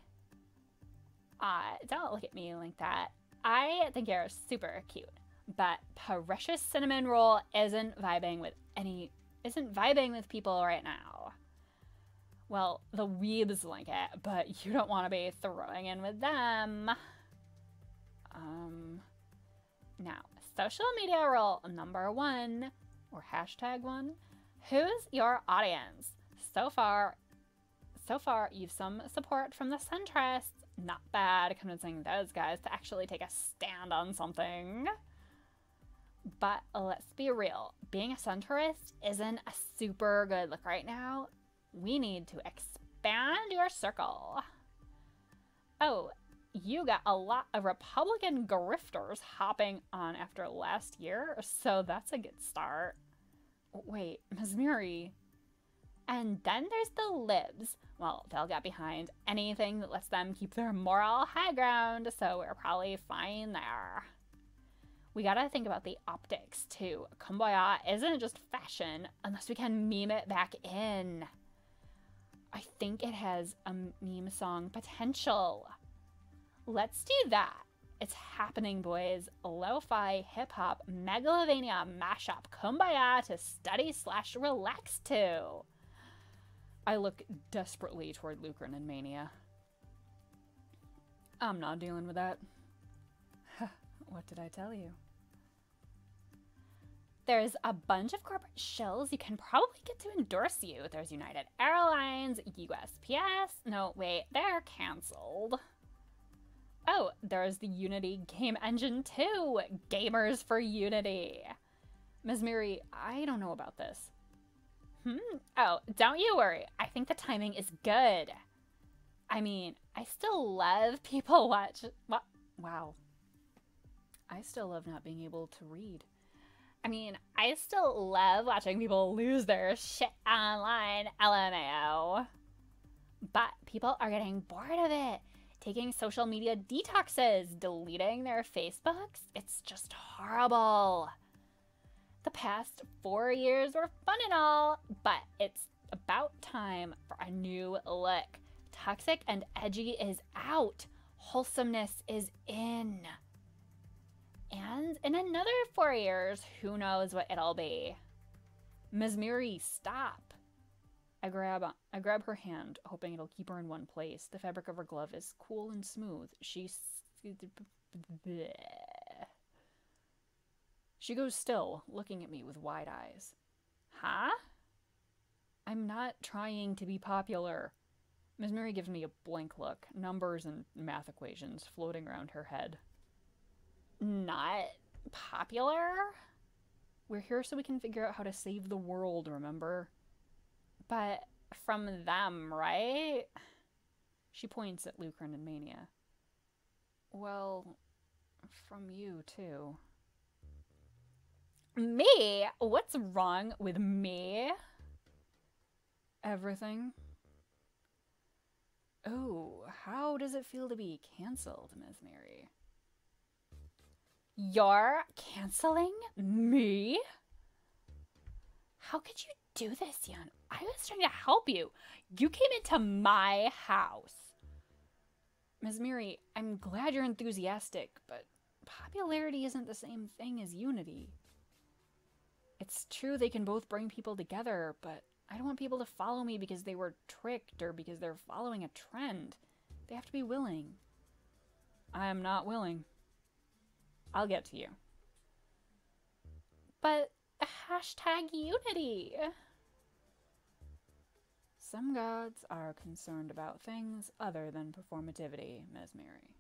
Don't look at me like that. I think you're super cute, but Precious Cinnamon Roll isn't vibing with people right now. Well, the weebs like it, but you don't want to be throwing in with them. Now, social media rule number 1, or hashtag 1. Who's your audience? So far, you've some support from the centrists. Not bad convincing those guys to actually take a stand on something. But let's be real. Being a centrist isn't a super good look right now. We need to expand your circle. Oh, you got a lot of Republican grifters hopping on after last year, so that's a good start. Wait, Ms. Muri. And then there's the libs. Well, they'll get behind anything that lets them keep their moral high ground, so we're probably fine there. We gotta think about the optics, too. Kumbaya isn't just fashion unless we can meme it back in. I think it has a meme song potential. Let's do that. It's happening, boys. Lo-fi, hip-hop, megalovania mashup. Kumbaya to study/relax to. I look desperately toward Lucren and Mania. I'm not dealing with that. What did I tell you? There's a bunch of corporate shills you can probably get to endorse you. There's United Airlines, USPS. No, wait, they're canceled. Oh, there's the Unity game engine too. Gamers for Unity. Ms. Muri, I don't know about this. Oh, don't you worry. I think the timing is good. I mean, I still love people watch... What? Wow. I still love not being able to read. I mean, I still love watching people lose their shit online, LMAO. But people are getting bored of it. Taking social media detoxes, deleting their Facebooks. It's just horrible. The past 4 years were fun and all, but it's about time for a new look. Toxic and edgy is out. Wholesomeness is in. And in another 4 years, who knows what it'll be. Ms. Muri, stop. I grab her hand, hoping it'll keep her in one place. The fabric of her glove is cool and smooth. She goes still, looking at me with wide eyes. Huh? I'm not trying to be popular. Ms. Mary gives me a blank look, numbers and math equations floating around her head. Not popular? We're here so we can figure out how to save the world, remember? But from them, right? She points at Lucrin and Mania. Well, from you, too. Me? What's wrong with me? Everything. Oh, how does it feel to be cancelled, Ms. Mary? You're canceling me? How could you do this, Yun? I was trying to help you. You came into my house. Ms. Mary, I'm glad you're enthusiastic, but popularity isn't the same thing as unity. It's true they can both bring people together, but I don't want people to follow me because they were tricked or because they're following a trend. They have to be willing. I am not willing. I'll get to you. But hashtag unity. Some gods are concerned about things other than performativity, Ms. Mary.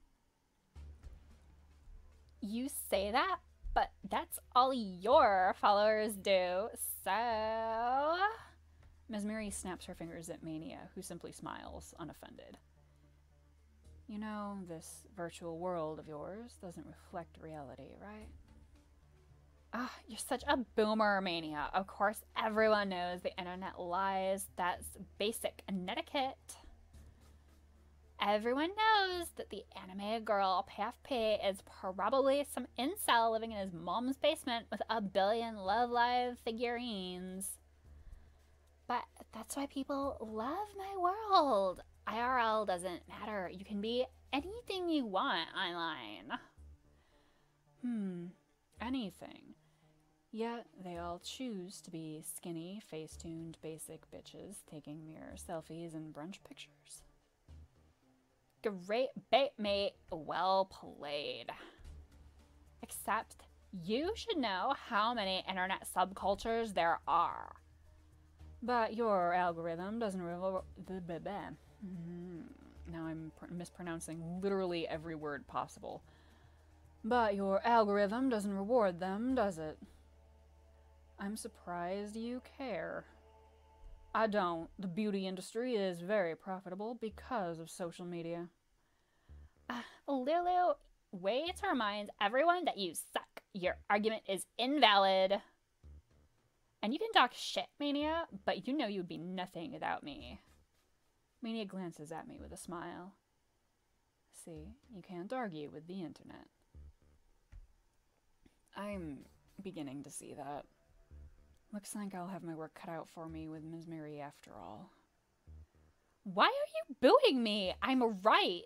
You say that, but that's all your followers do, so... Ms. Mary snaps her fingers at Mania, who simply smiles, unoffended. You know, this virtual world of yours doesn't reflect reality, right? Ah, you're such a boomer, Mania. Of course, everyone knows the internet lies. That's basic etiquette. Everyone knows that the anime girl PFP is probably some incel living in his mom's basement with a billion Love Live figurines. But that's why people love my world. IRL doesn't matter. You can be anything you want online. Anything. Yet they all choose to be skinny, face-tuned, basic bitches taking mirror selfies and brunch pictures. Great bait, mate. Well played. Except you should know how many internet subcultures there are. But your algorithm doesn't Now I'm mispronouncing literally every word possible. But your algorithm doesn't reward them, does it? I'm surprised you care. I don't. The beauty industry is very profitable because of social media. Lulu, way to remind everyone that you suck. Your argument is invalid. And you can talk shit, Mania, but you know you'd be nothing without me. Mania glances at me with a smile. See, you can't argue with the internet. I'm beginning to see that. Looks like I'll have my work cut out for me with Ms. Mary after all. Why are you booing me? I'm right.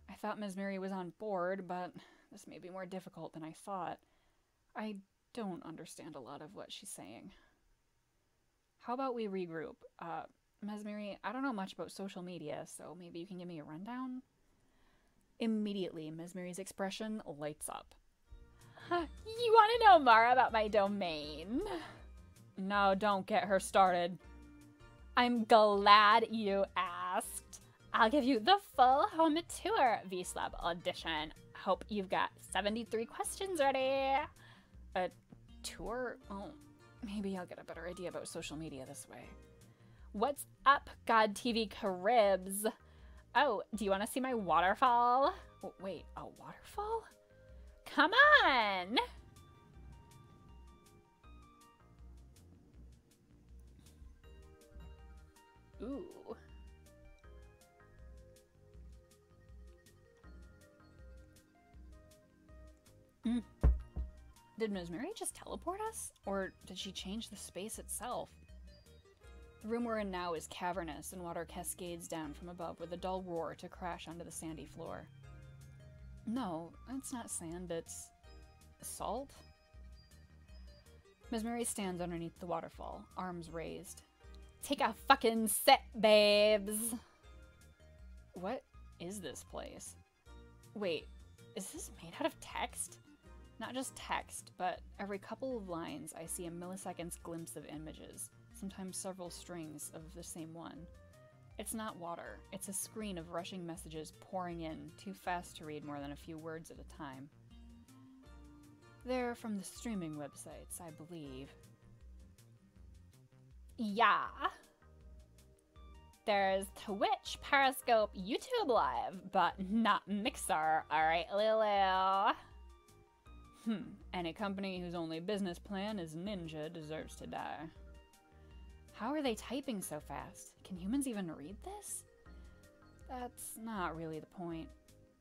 I thought Ms. Mary was on board, but this may be more difficult than I thought. I don't understand a lot of what she's saying. How about we regroup? Ms. Mary, I don't know much about social media, so maybe you can give me a rundown? Immediately, Ms. Mary's expression lights up. You want to know more about my domain? No, don't get her started. I'm glad you asked. I'll give you the full home tour VSlab audition. Hope you've got 73 questions ready. A tour? Oh, maybe I'll get a better idea about social media this way. What's up, God TV Caribs? Oh, do you want to see my waterfall? Oh, wait, a waterfall? Come on! Ooh. Did Ms. Mary just teleport us? Or did she change the space itself? The room we're in now is cavernous, and water cascades down from above with a dull roar to crash onto the sandy floor. No, it's not sand, it's salt? Ms. Mary stands underneath the waterfall, arms raised. Take a fucking sip, babes. What is this place? Wait, is this made out of text? Not just text, but every couple of lines I see a millisecond's glimpse of images, sometimes several strings of the same one. It's not water, it's a screen of rushing messages pouring in, too fast to read more than a few words at a time. They're from the streaming websites, I believe. Yeah. There's Twitch, Periscope, YouTube Live, but not Mixer, alright, Lulu? Any company whose only business plan is ninja deserves to die. How are they typing so fast? Can humans even read this? That's not really the point.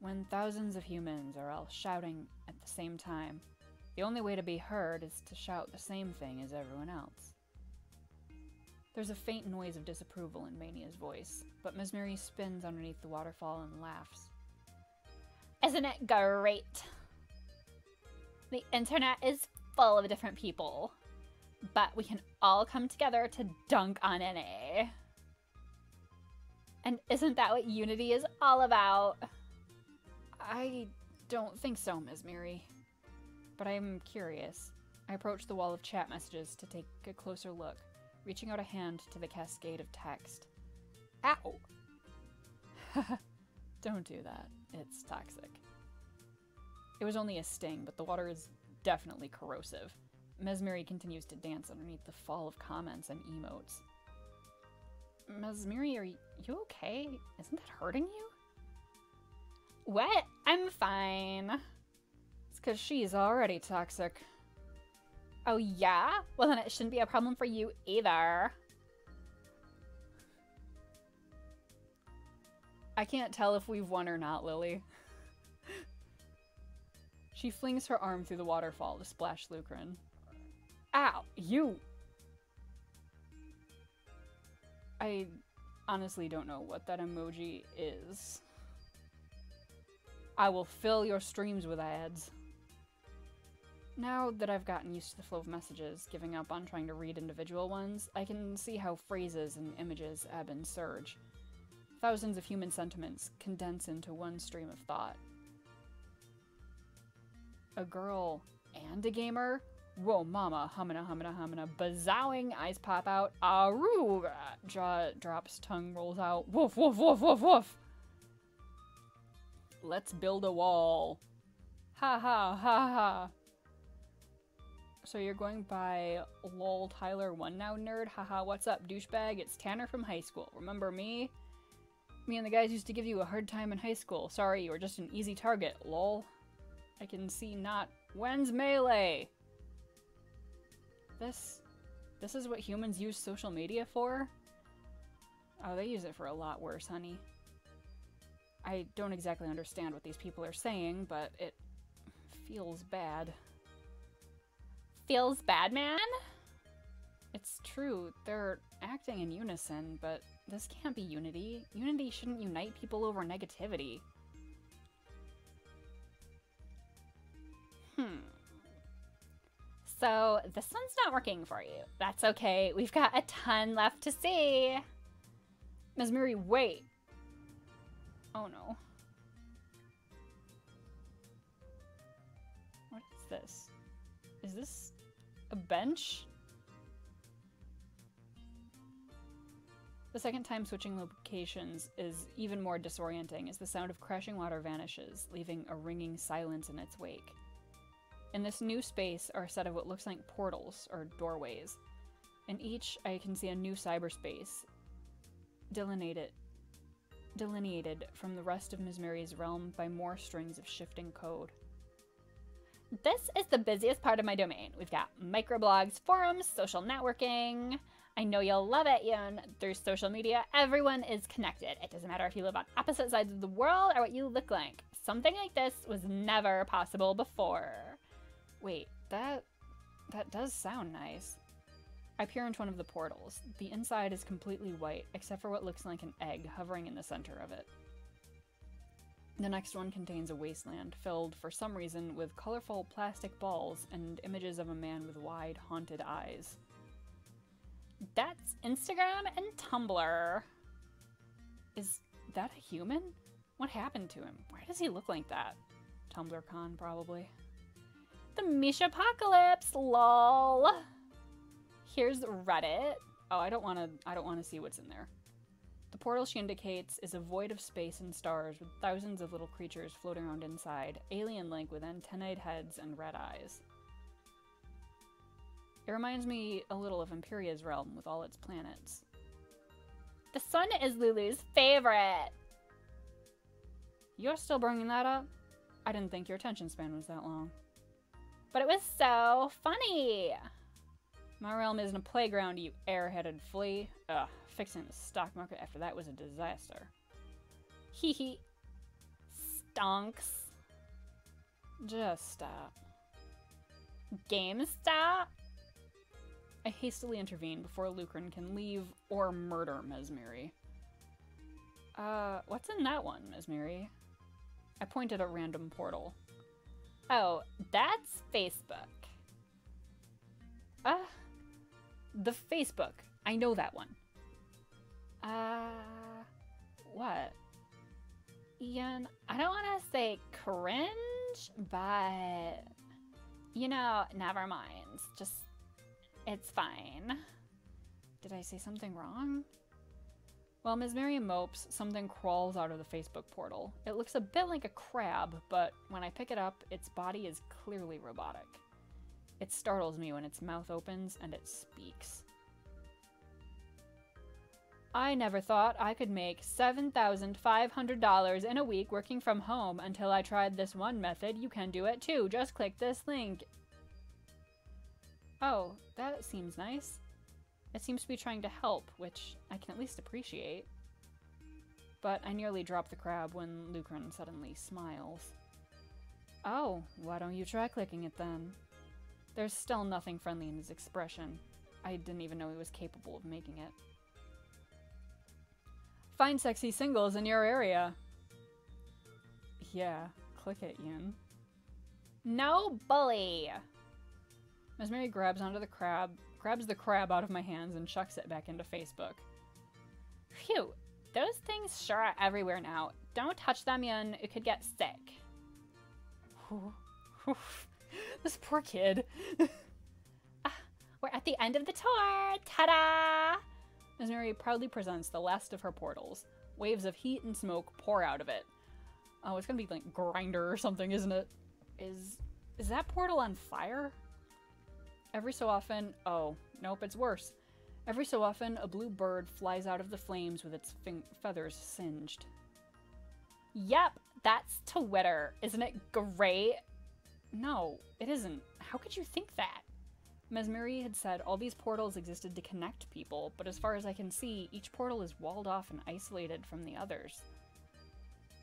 When thousands of humans are all shouting at the same time, the only way to be heard is to shout the same thing as everyone else. There's a faint noise of disapproval in Mania's voice, but Ms. Mary spins underneath the waterfall and laughs. Isn't it great? The internet is full of different people, but we can all come together to dunk on NA. And isn't that what unity is all about? I don't think so, Ms. Mary. But I'm curious. I approach the wall of chat messages to take a closer look, reaching out a hand to the cascade of text. Ow! Don't do that. It's toxic. It was only a sting, but the water is definitely corrosive. Mesmeri continues to dance underneath the fall of comments and emotes. Mesmeri, are you okay? Isn't that hurting you? What? I'm fine. It's because she's already toxic. Oh yeah? Well then it shouldn't be a problem for you either. I can't tell if we've won or not, Lily. She flings her arm through the waterfall to splash Lucrin. Ow, you! I honestly don't know what that emoji is. I will fill your streams with ads. Now that I've gotten used to the flow of messages, giving up on trying to read individual ones, I can see how phrases and images ebb and surge. Thousands of human sentiments condense into one stream of thought. A girl and a gamer? Whoa, mama, humana, humana, humana, bazowing, eyes pop out, aruga, jaw drops, tongue rolls out, woof, woof, woof, woof, woof. Let's build a wall. Ha ha, ha ha. So you're going by lol Tyler 1 now, nerd? Haha, what's up, douchebag? It's Tanner from high school. Remember me? Me and the guys used to give you a hard time in high school. Sorry, you were just an easy target, lol. I can see not. When's melee? This is what humans use social media for? Oh, they use it for a lot worse, honey. I don't exactly understand what these people are saying, but it feels bad. Feels bad, man? It's true, they're acting in unison, but this can't be unity. Unity shouldn't unite people over negativity. So this one's not working for you. That's okay. We've got a ton left to see. Mesmeri, wait. Oh no. What is this? Is this a bench? The second time switching locations is even more disorienting as the sound of crashing water vanishes, leaving a ringing silence in its wake. In this new space are a set of what looks like portals, or doorways. In each, I can see a new cyberspace, delineated from the rest of Mesmeri's realm by more strings of shifting code. This is the busiest part of my domain. We've got microblogs, forums, social networking. I know you'll love it, Yoon. Through social media, everyone is connected. It doesn't matter if you live on opposite sides of the world or what you look like. Something like this was never possible before. Wait, that does sound nice. I peer into one of the portals. The inside is completely white, except for what looks like an egg hovering in the center of it. The next one contains a wasteland, filled, for some reason, with colorful plastic balls and images of a man with wide, haunted eyes. That's Instagram and Tumblr. Is that a human? What happened to him? Why does he look like that? TumblrCon, probably. The Mishapocalypse, lol. Here's Reddit. Oh, I don't want to see what's in there. The portal she indicates is a void of space and stars with thousands of little creatures floating around inside, alien-like with antennae heads and red eyes. It reminds me a little of Empyrea's realm with all its planets. The sun is Lulu's favorite. You're still bringing that up? I didn't think your attention span was that long. But it was so funny. My realm isn't a playground, you airheaded flea. Ugh, fixing the stock market after that was a disaster. Hee hee. Stonks. Just stop. GameStop? I hastily intervene before Lucren can leave or murder Mesmeri. What's in that one, Mesmeri? I pointed at a random portal. Oh, that's Facebook. The Facebook. I know that one. What? Ian, I don't want to say cringe, but, you know, never mind. Just, it's fine. Did I say something wrong? While Mesmeri mopes, something crawls out of the Facebook portal. It looks a bit like a crab, but when I pick it up, its body is clearly robotic. It startles me when its mouth opens and it speaks. I never thought I could make $7,500 in a week working from home until I tried this one method. You can do it too. Just click this link. Oh, that seems nice. It seems to be trying to help, which I can at least appreciate. But I nearly drop the crab when Lucren suddenly smiles. Oh, why don't you try clicking it then? There's still nothing friendly in his expression. I didn't even know he was capable of making it. Find sexy singles in your area. Yeah, click it, Ian. No bully. Mesmeri grabs onto the crab, grabs the crab out of my hands and chucks it back into Facebook. Phew, those things sure are everywhere now. Don't touch them, Ian. It could get sick. This poor kid. We're at the end of the tour. Ta-da! Mesmeri proudly presents the last of her portals. Waves of heat and smoke pour out of it. Oh, it's gonna be like Grinder or something, isn't it? Is that portal on fire? Every so often, oh, nope, it's worse. Every so often, a blue bird flies out of the flames with its feathers singed. Yep, that's Twitter. Isn't it great? No, it isn't. How could you think that? Mesmeri had said all these portals existed to connect people, but as far as I can see, each portal is walled off and isolated from the others.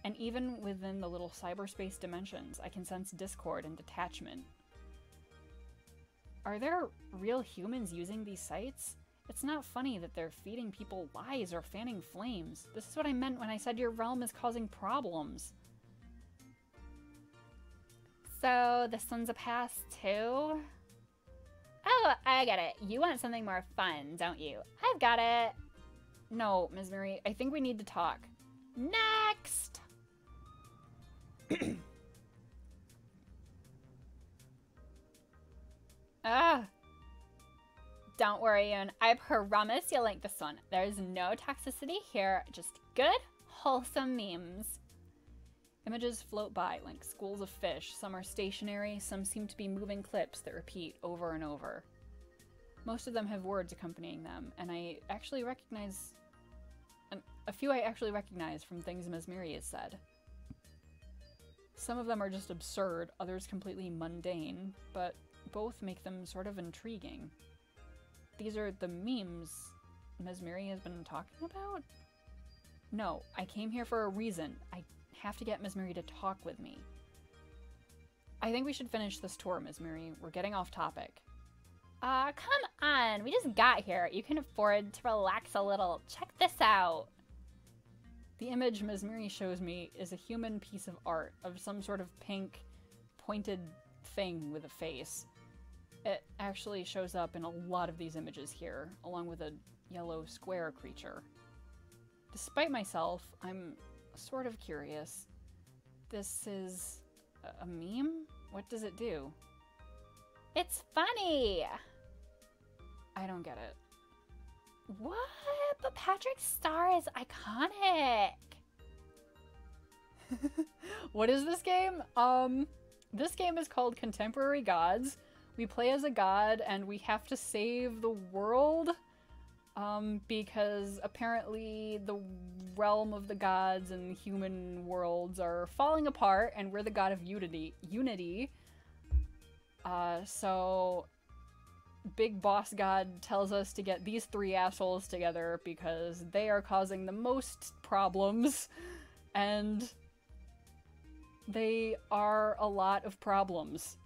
And even within the little cyberspace dimensions, I can sense discord and detachment. Are there real humans using these sites? It's not funny that they're feeding people lies or fanning flames. This is what I meant when I said your realm is causing problems. So, this one's a pass too? Oh, I get it. You want something more fun, don't you? I've got it. No, Mesmeri, I think we need to talk. Next! Don't worry, Ian. I promise you'll like this one. There's no toxicity here, just good, wholesome memes. Images float by like schools of fish. Some are stationary, some seem to be moving clips that repeat over and over. Most of them have words accompanying them, and I actually recognize... a few I actually recognize from things Mesmeri has said. Some of them are just absurd, others completely mundane, but both make them sort of intriguing. These are the memes Mesmeri has been talking about? No, I came here for a reason. I have to get Mesmeri to talk with me. I think we should finish this tour, Mesmeri. We're getting off topic. Come on. We just got here. You can afford to relax a little. Check this out. The image Mesmeri shows me is a human piece of art of some sort of pink, pointed thing with a face. It actually shows up in a lot of these images here, along with a yellow square creature. Despite myself, I'm sort of curious. This is a meme? What does it do? It's funny. I don't get it. What? But Patrick's star is iconic. What is this game? This game is called Contemporary Gods. We play as a god and we have to save the world. Because apparently the realm of the gods and human worlds are falling apart and we're the god of unity. So Big Boss God tells us to get these three assholes together because they are causing the most problems, and they are a lot of problems.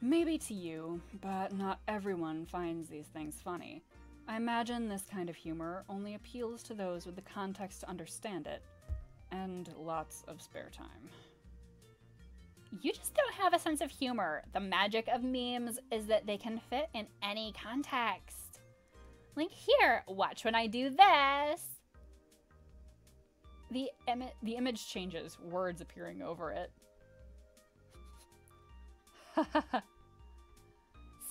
Maybe to you, but not everyone finds these things funny. I imagine this kind of humor only appeals to those with the context to understand it, and lots of spare time. You just don't have a sense of humor. The magic of memes is that they can fit in any context. Like here, watch when I do this. The image changes, words appearing over it.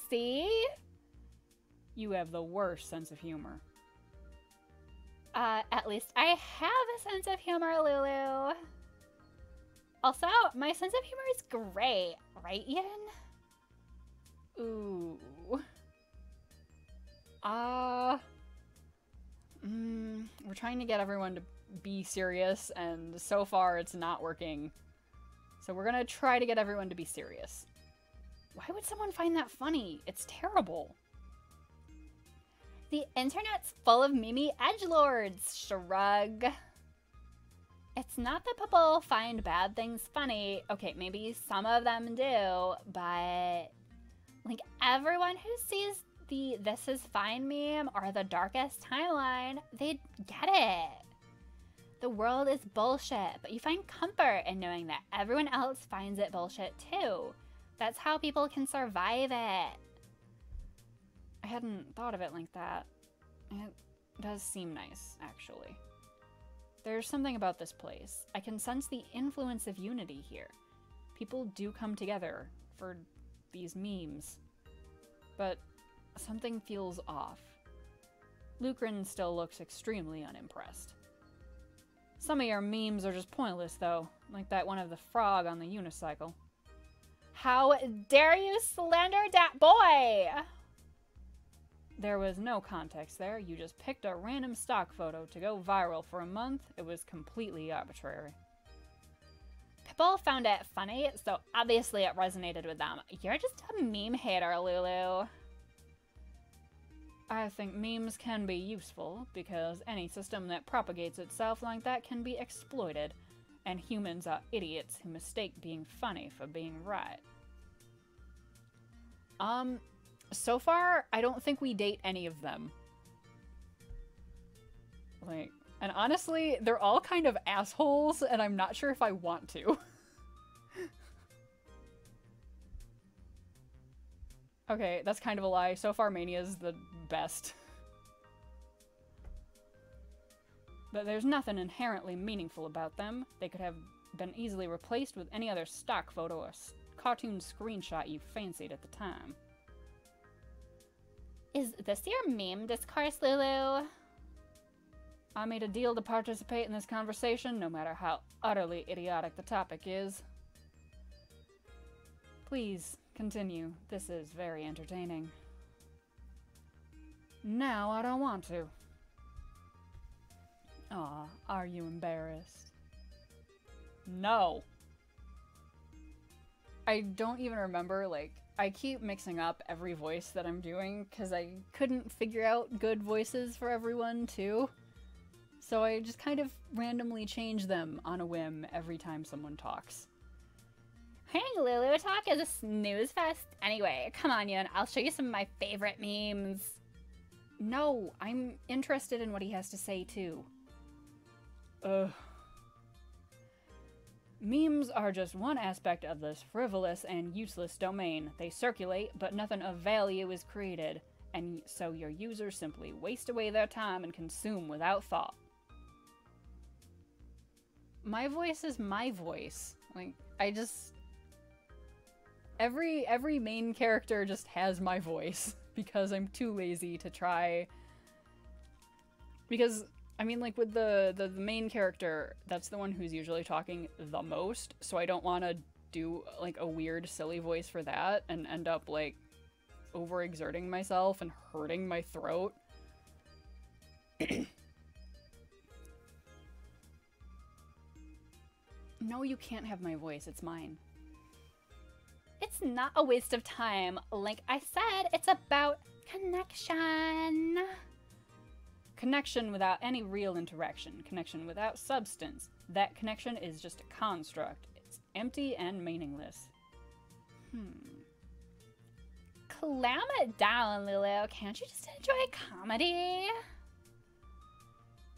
See? You have the worst sense of humor. At least I have a sense of humor, Lulu. Also, my sense of humor is great, right, Ian? Ooh. We're trying to get everyone to be serious, and so far it's not working. So we're gonna try to get everyone to be serious. Why would someone find that funny? It's terrible. The internet's full of memey edgelords, shrug. It's not that people find bad things funny. Okay, maybe some of them do, but like everyone who sees the "this is fine" meme or the darkest timeline, they get it. The world is bullshit, but you find comfort in knowing that everyone else finds it bullshit too. That's how people can survive it. I hadn't thought of it like that. It does seem nice, actually. There's something about this place. I can sense the influence of unity here. People do come together for these memes. But something feels off. Lucrin still looks extremely unimpressed. Some of your memes are just pointless, though, like that one of the frog on the unicycle. How dare you slander dat boy! There was no context there. You just picked a random stock photo to go viral for a month. It was completely arbitrary. People found it funny, so obviously it resonated with them. You're just a meme hater, Lulu. I think memes can be useful because any system that propagates itself like that can be exploited, and humans are idiots who mistake being funny for being right. So far, I don't think we date any of them. Like, and honestly, they're all kind of assholes, and I'm not sure if I want to. Okay, that's kind of a lie. So far, Mania's the best. But there's nothing inherently meaningful about them. They could have been easily replaced with any other stock photo or cartoon screenshot you fancied at the time. Is this your meme discourse, Lulu? I made a deal to participate in this conversation, no matter how utterly idiotic the topic is. Please, continue. This is very entertaining. Now I don't want to. Aw, are you embarrassed? No. I don't even remember, like, I keep mixing up every voice that I'm doing because I couldn't figure out good voices for everyone, too. So I just kind of randomly change them on a whim every time someone talks. Hearing Lulu talk is a snooze fest. Anyway, come on, Yun. I'll show you some of my favorite memes. No, I'm interested in what he has to say, too. Ugh. Memes are just one aspect of this frivolous and useless domain. They circulate, but nothing of value is created, and so your users simply waste away their time and consume without thought. My voice is my voice. Like, every main character just has my voice because I'm too lazy to try. Because I mean, like with the main character, that's the one who's usually talking the most, so I don't want to do like a weird silly voice for that and end up like overexerting myself and hurting my throat. No, you can't have my voice, it's mine. It's not a waste of time. Like I said, it's about connection. Connection without any real interaction. Connection without substance. That connection is just a construct. It's empty and meaningless. Clam it down, Lulu. Can't you just enjoy comedy?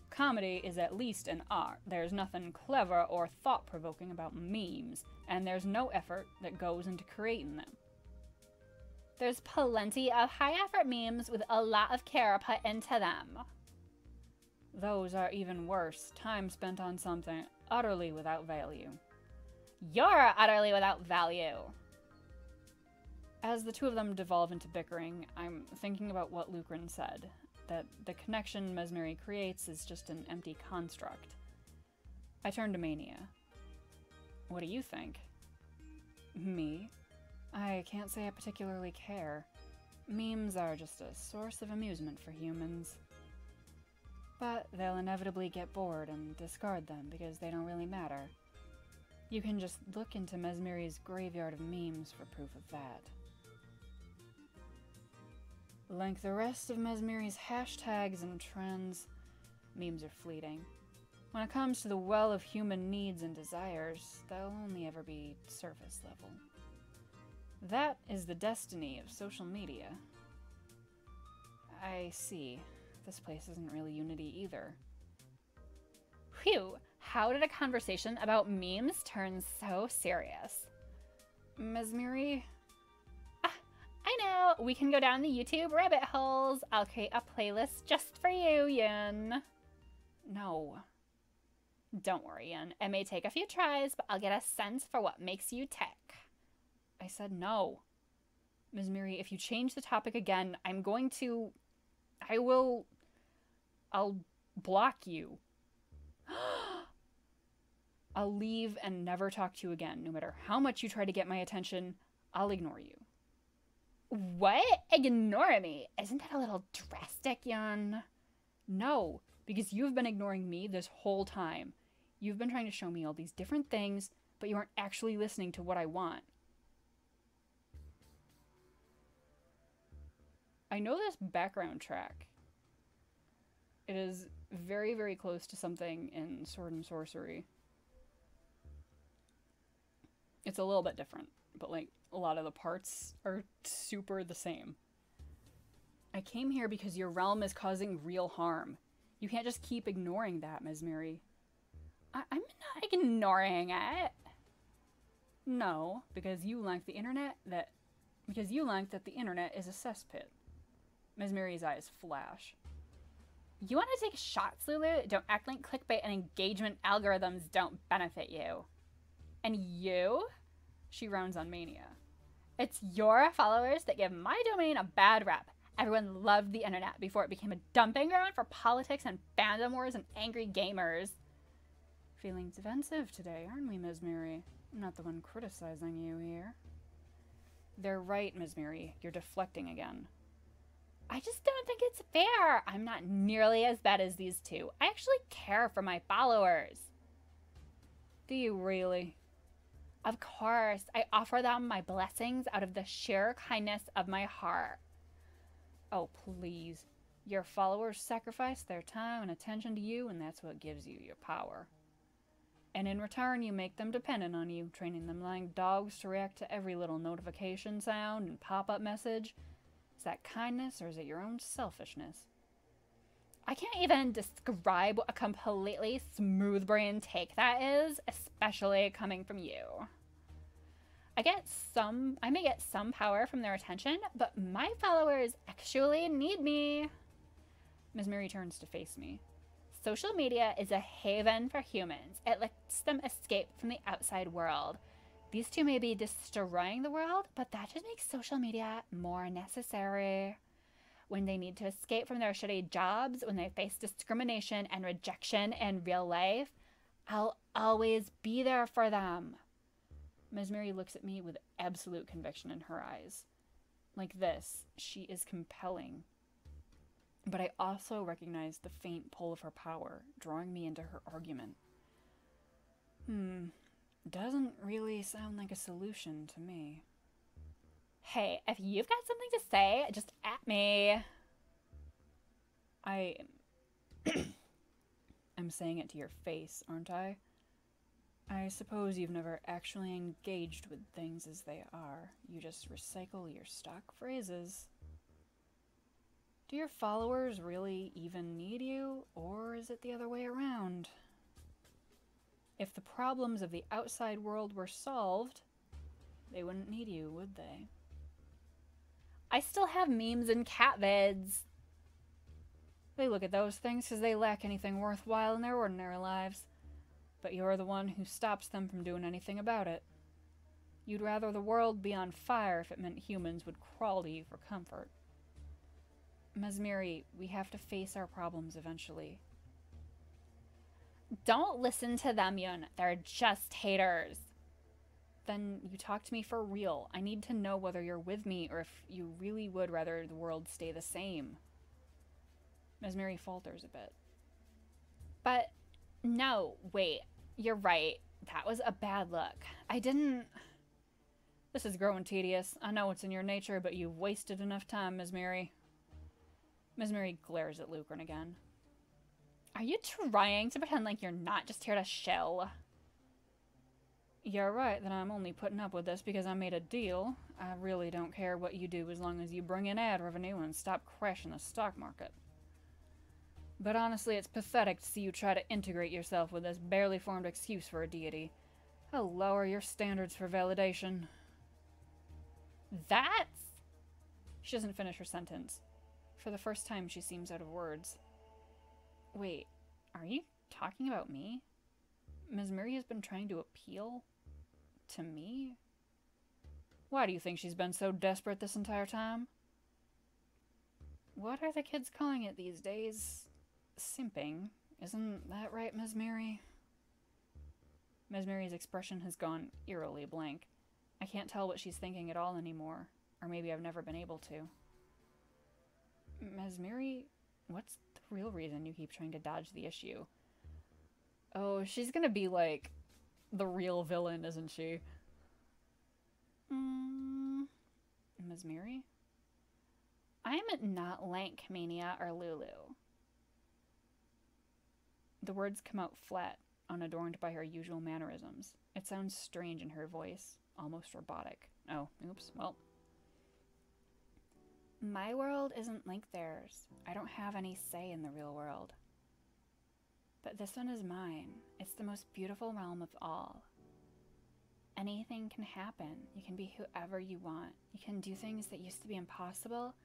Comedy is at least an art. There's nothing clever or thought-provoking about memes, and there's no effort that goes into creating them. There's plenty of high-effort memes with a lot of care put into them. Those are even worse. Time spent on something utterly without value. You're utterly without value. As the two of them devolve into bickering, I'm thinking about what Lucrin said, that the connection Mesmery creates is just an empty construct. I turn to Mania. What do you think? Me? I can't say I particularly care. Memes are just a source of amusement for humans. But they'll inevitably get bored and discard them because they don't really matter. You can just look into Mesmery's graveyard of memes for proof of that. Like the rest of Mesmery's hashtags and trends, memes are fleeting. When it comes to the well of human needs and desires, they'll only ever be surface level. That is the destiny of social media. I see. This place isn't really Unity either. Phew, how did a conversation about memes turn so serious? Mesmery? I know, we can go down the YouTube rabbit holes. I'll create a playlist just for you, Yun. No. Don't worry, Yun. It may take a few tries, but I'll get a sense for what makes you tick. I said no. Mesmery, if you change the topic again, I'll block you. I'll leave and never talk to you again. No matter how much you try to get my attention, I'll ignore you. What? Ignore me? Isn't that a little drastic, Yun? No, because you've been ignoring me this whole time. You've been trying to show me all these different things, but you aren't actually listening to what I want. I know this background track. It is very, very close to something in Sword and Sorcery. It's a little bit different, but like a lot of the parts are super the same. I came here because your realm is causing real harm. You can't just keep ignoring that, Mesmery. I'm not ignoring it. No, because you learned that the internet is a cesspit. Mesmery's eyes flash. You want to take shots, Lulu? Don't act like clickbait and engagement algorithms don't benefit you. And you? She rounds on Mania. It's your followers that give my domain a bad rep. Everyone loved the internet before it became a dumping ground for politics and fandom wars and angry gamers. Feeling defensive today, aren't we, Mesmery? I'm not the one criticizing you here. They're right, Mesmery. You're deflecting again. I just don't think it's fair. I'm not nearly as bad as these two. I actually care for my followers. Do you really? Of course. I offer them my blessings out of the sheer kindness of my heart. Oh, please. Your followers sacrifice their time and attention to you, and that's what gives you your power. And in return, you make them dependent on you, training them like dogs to react to every little notification sound and pop-up message. Is that kindness, or is it your own selfishness? I can't even describe what a completely smooth-brained take that is, especially coming from you. I may get some power from their attention, but my followers actually need me. Mesmery turns to face me. Social media is a haven for humans. It lets them escape from the outside world. These two may be destroying the world, but that just makes social media more necessary. When they need to escape from their shitty jobs, when they face discrimination and rejection in real life, I'll always be there for them. Ms. Mary looks at me with absolute conviction in her eyes. Like this, she is compelling. But I also recognize the faint pull of her power, drawing me into her argument. Doesn't really sound like a solution to me. Hey, if you've got something to say, just at me. I'm saying it to your face, aren't I? I suppose you've never actually engaged with things as they are. You just recycle your stock phrases. Do your followers really even need you, or is it the other way around? If the problems of the outside world were solved, they wouldn't need you, would they? I still have memes and cat vids. They look at those things because they lack anything worthwhile in their ordinary lives. But you're the one who stops them from doing anything about it. You'd rather the world be on fire if it meant humans would crawl to you for comfort. Ms. Mary, we have to face our problems eventually. Don't listen to them, Yun. They're just haters. Then you talk to me for real. I need to know whether you're with me or if you really would rather the world stay the same. Ms. Mary falters a bit. But no, wait. You're right. That was a bad look. I didn't... This is growing tedious. I know it's in your nature, but you've wasted enough time, Ms. Mary. Ms. Mary glares at Lucren again. Are you trying to pretend like you're not just here to shill? You're right that I'm only putting up with this because I made a deal. I really don't care what you do as long as you bring in ad revenue and stop crashing the stock market. But honestly, it's pathetic to see you try to integrate yourself with this barely formed excuse for a deity. How low are your standards for validation? That's... She doesn't finish her sentence. For the first time, she seems out of words. Wait, are you talking about me? Ms. Mary has been trying to appeal to me? Why do you think she's been so desperate this entire time? What are the kids calling it these days? Simping. Isn't that right, Ms. Mary? Ms. Mary's expression has gone eerily blank. I can't tell what she's thinking at all anymore. Or maybe I've never been able to. Ms. Mary, what's the real reason you keep trying to dodge the issue? Oh, she's gonna be like the real villain, isn't she? Ms. Mary? I'm not like Mania or Lulu. The words come out flat, unadorned by her usual mannerisms. It sounds strange in her voice, almost robotic. Oh, oops, well. My world isn't like theirs. I don't have any say in the real world. But this one is mine. It's the most beautiful realm of all. Anything can happen. You can be whoever you want. You can do things that used to be impossible.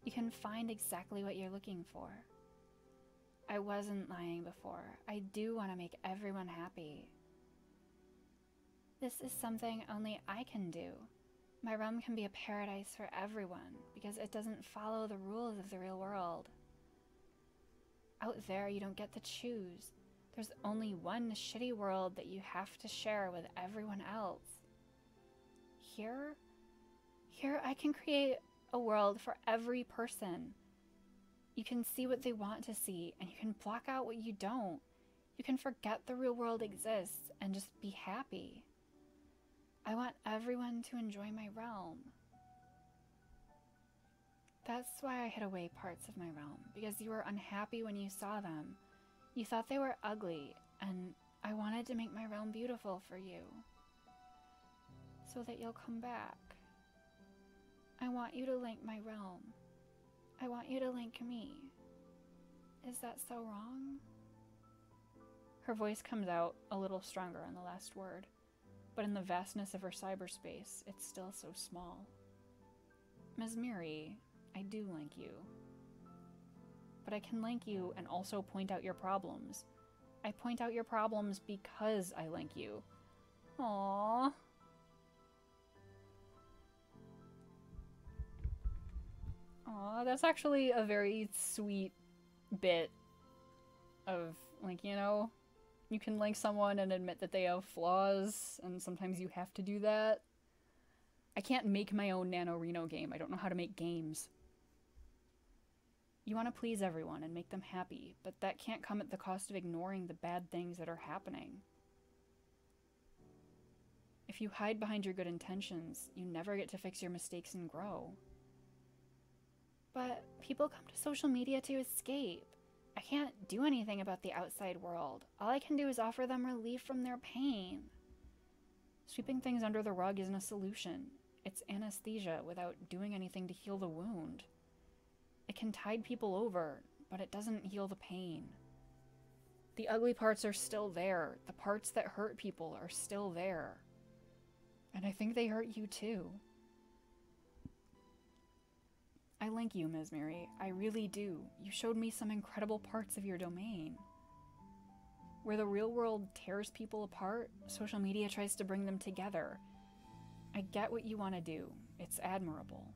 You can find exactly what you're looking for. I wasn't lying before. I do want to make everyone happy. This is something only I can do. My realm can be a paradise for everyone because it doesn't follow the rules of the real world. Out there, you don't get to choose. There's only one shitty world that you have to share with everyone else. Here I can create a world for every person. You can see what they want to see, and you can block out what you don't. You can forget the real world exists and just be happy. I want everyone to enjoy my realm. That's why I hid away parts of my realm, because you were unhappy when you saw them. You thought they were ugly, and I wanted to make my realm beautiful for you, so that you'll come back. I want you to link my realm. I want you to link me. Is that so wrong? Her voice comes out a little stronger on the last word, but in the vastness of her cyberspace, it's still so small. Ms. Miri, I do link you. But I can link you and also point out your problems. I point out your problems because I link you. Aww. Aw, that's actually a very sweet bit of, like, you know, you can like someone and admit that they have flaws, and sometimes you have to do that. I can't make my own NaNoRenO game. I don't know how to make games. You want to please everyone and make them happy, but that can't come at the cost of ignoring the bad things that are happening. If you hide behind your good intentions, you never get to fix your mistakes and grow. But people come to social media to escape. I can't do anything about the outside world. All I can do is offer them relief from their pain. Sweeping things under the rug isn't a solution. It's anesthesia without doing anything to heal the wound. It can tide people over, but it doesn't heal the pain. The ugly parts are still there. The parts that hurt people are still there. And I think they hurt you too. I like you, Ms. Mary. I really do. You showed me some incredible parts of your domain. Where the real world tears people apart, social media tries to bring them together. I get what you want to do. It's admirable.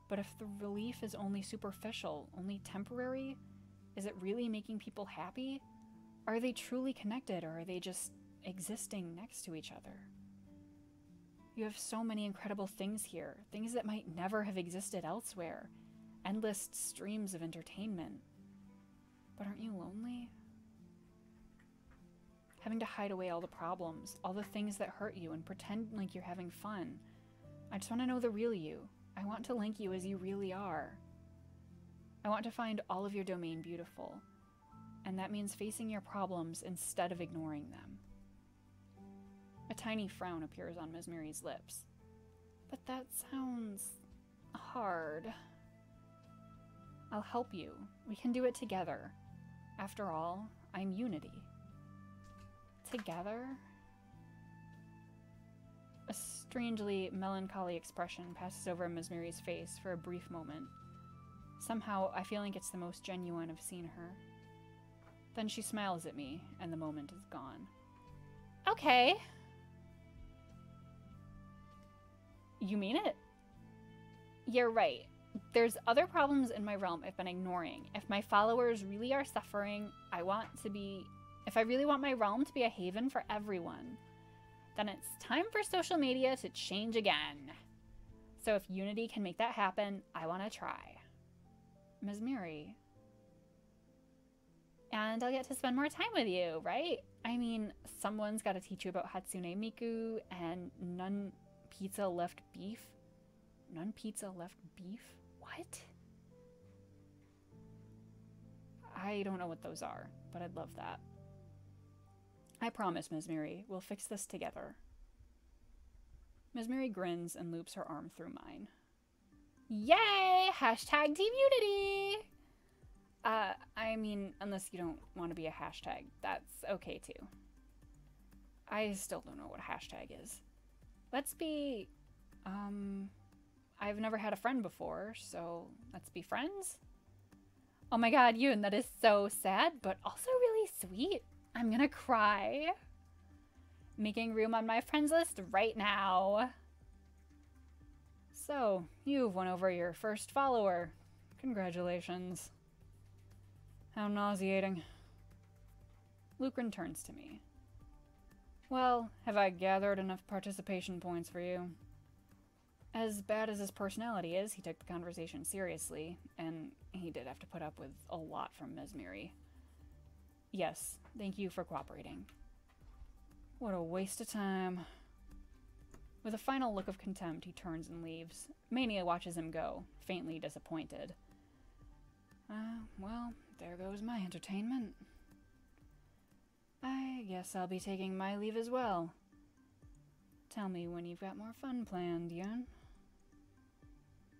But if the relief is only superficial, only temporary, is it really making people happy? Are they truly connected, or are they just existing next to each other? You have so many incredible things here, things that might never have existed elsewhere, endless streams of entertainment. But aren't you lonely? Having to hide away all the problems, all the things that hurt you, and pretend like you're having fun. I just want to know the real you. I want to link you as you really are. I want to find all of your domain beautiful, and that means facing your problems instead of ignoring them. A tiny frown appears on Ms. Mary's lips. But that sounds hard. I'll help you. We can do it together. After all, I'm unity. Together? A strangely melancholy expression passes over Ms. Mary's face for a brief moment. Somehow, I feel like it's the most genuine I've seen her. Then she smiles at me, and the moment is gone. Okay. You mean it? You're right. There's other problems in my realm I've been ignoring. If my followers really are suffering, if I really want my realm to be a haven for everyone, then it's time for social media to change again. So if unity can make that happen, I want to try. Ms. Mary. And I'll get to spend more time with you, right? I mean, someone's got to teach you about Hatsune Miku and none pizza left beef. None pizza left beef? What? I don't know what those are, but I'd love that. I promise, Ms. Mary, we'll fix this together. Ms. Mary grins and loops her arm through mine. Yay! Hashtag Team Unity! I mean, unless you don't want to be a hashtag, that's okay too. I still don't know what a hashtag is. Let's be, I've never had a friend before, so let's be friends? Oh my god, Yoon, that is so sad, but also really sweet. I'm gonna cry. Making room on my friends list right now. So, you've won over your first follower. Congratulations. How nauseating. Lucrin turns to me. Well, have I gathered enough participation points for you? As bad as his personality is, he took the conversation seriously, and he did have to put up with a lot from Ms. Mary. Yes, thank you for cooperating. What a waste of time. With a final look of contempt, he turns and leaves. Mania watches him go, faintly disappointed. Well, there goes my entertainment. I guess I'll be taking my leave as well. Tell me when you've got more fun planned, Yoon.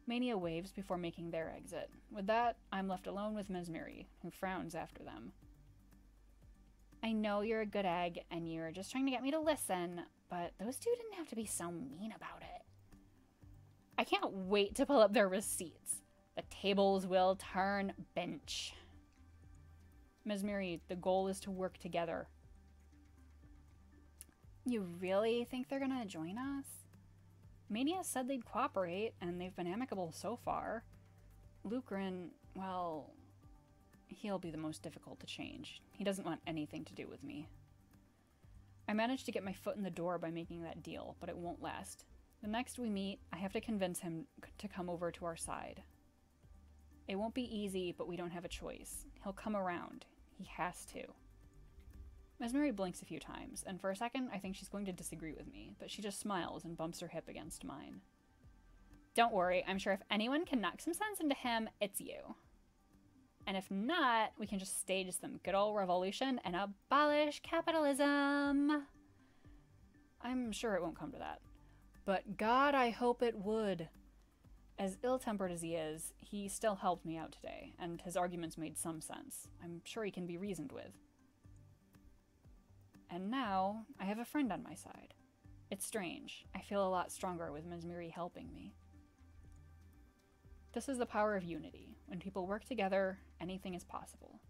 Mania waves before making their exit. With that, I'm left alone with Ms. Mary, who frowns after them. I know you're a good egg, and you're just trying to get me to listen, but those two didn't have to be so mean about it. I can't wait to pull up their receipts. The tables will turn bench. Ms. Mary, the goal is to work together. You really think they're gonna join us? Mania said they'd cooperate, and they've been amicable so far. Lucrin, well, he'll be the most difficult to change. He doesn't want anything to do with me. I managed to get my foot in the door by making that deal, but it won't last. The next we meet, I have to convince him to come over to our side. It won't be easy, but we don't have a choice. He'll come around. He has to. Ms. Mary blinks a few times, and for a second I think she's going to disagree with me, but she just smiles and bumps her hip against mine. Don't worry, I'm sure if anyone can knock some sense into him, it's you. And if not, we can just stage some good old revolution and abolish capitalism. I'm sure it won't come to that. But God, I hope it would. As ill-tempered as he is, he still helped me out today, and his arguments made some sense. I'm sure he can be reasoned with. And now, I have a friend on my side. It's strange. I feel a lot stronger with Ms. Miri helping me. This is the power of unity. When people work together, anything is possible.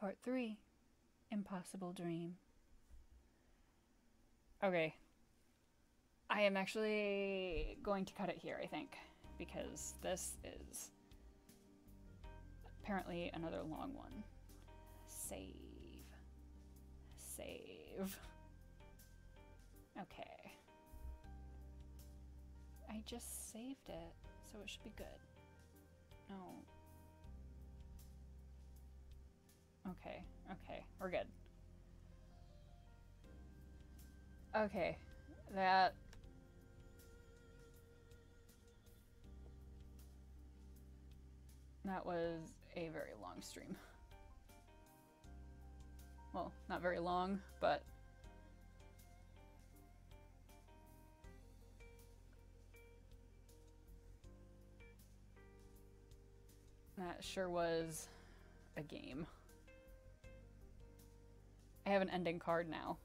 Part 3. Impossible Dream. Okay. I am actually going to cut it here, I think, because this is apparently another long one. Save. Save. Okay. I just saved it, so it should be good. No. Okay, okay, we're good. Okay, that was a very long stream. Well, not very long, but that sure was a game. I have an ending card now.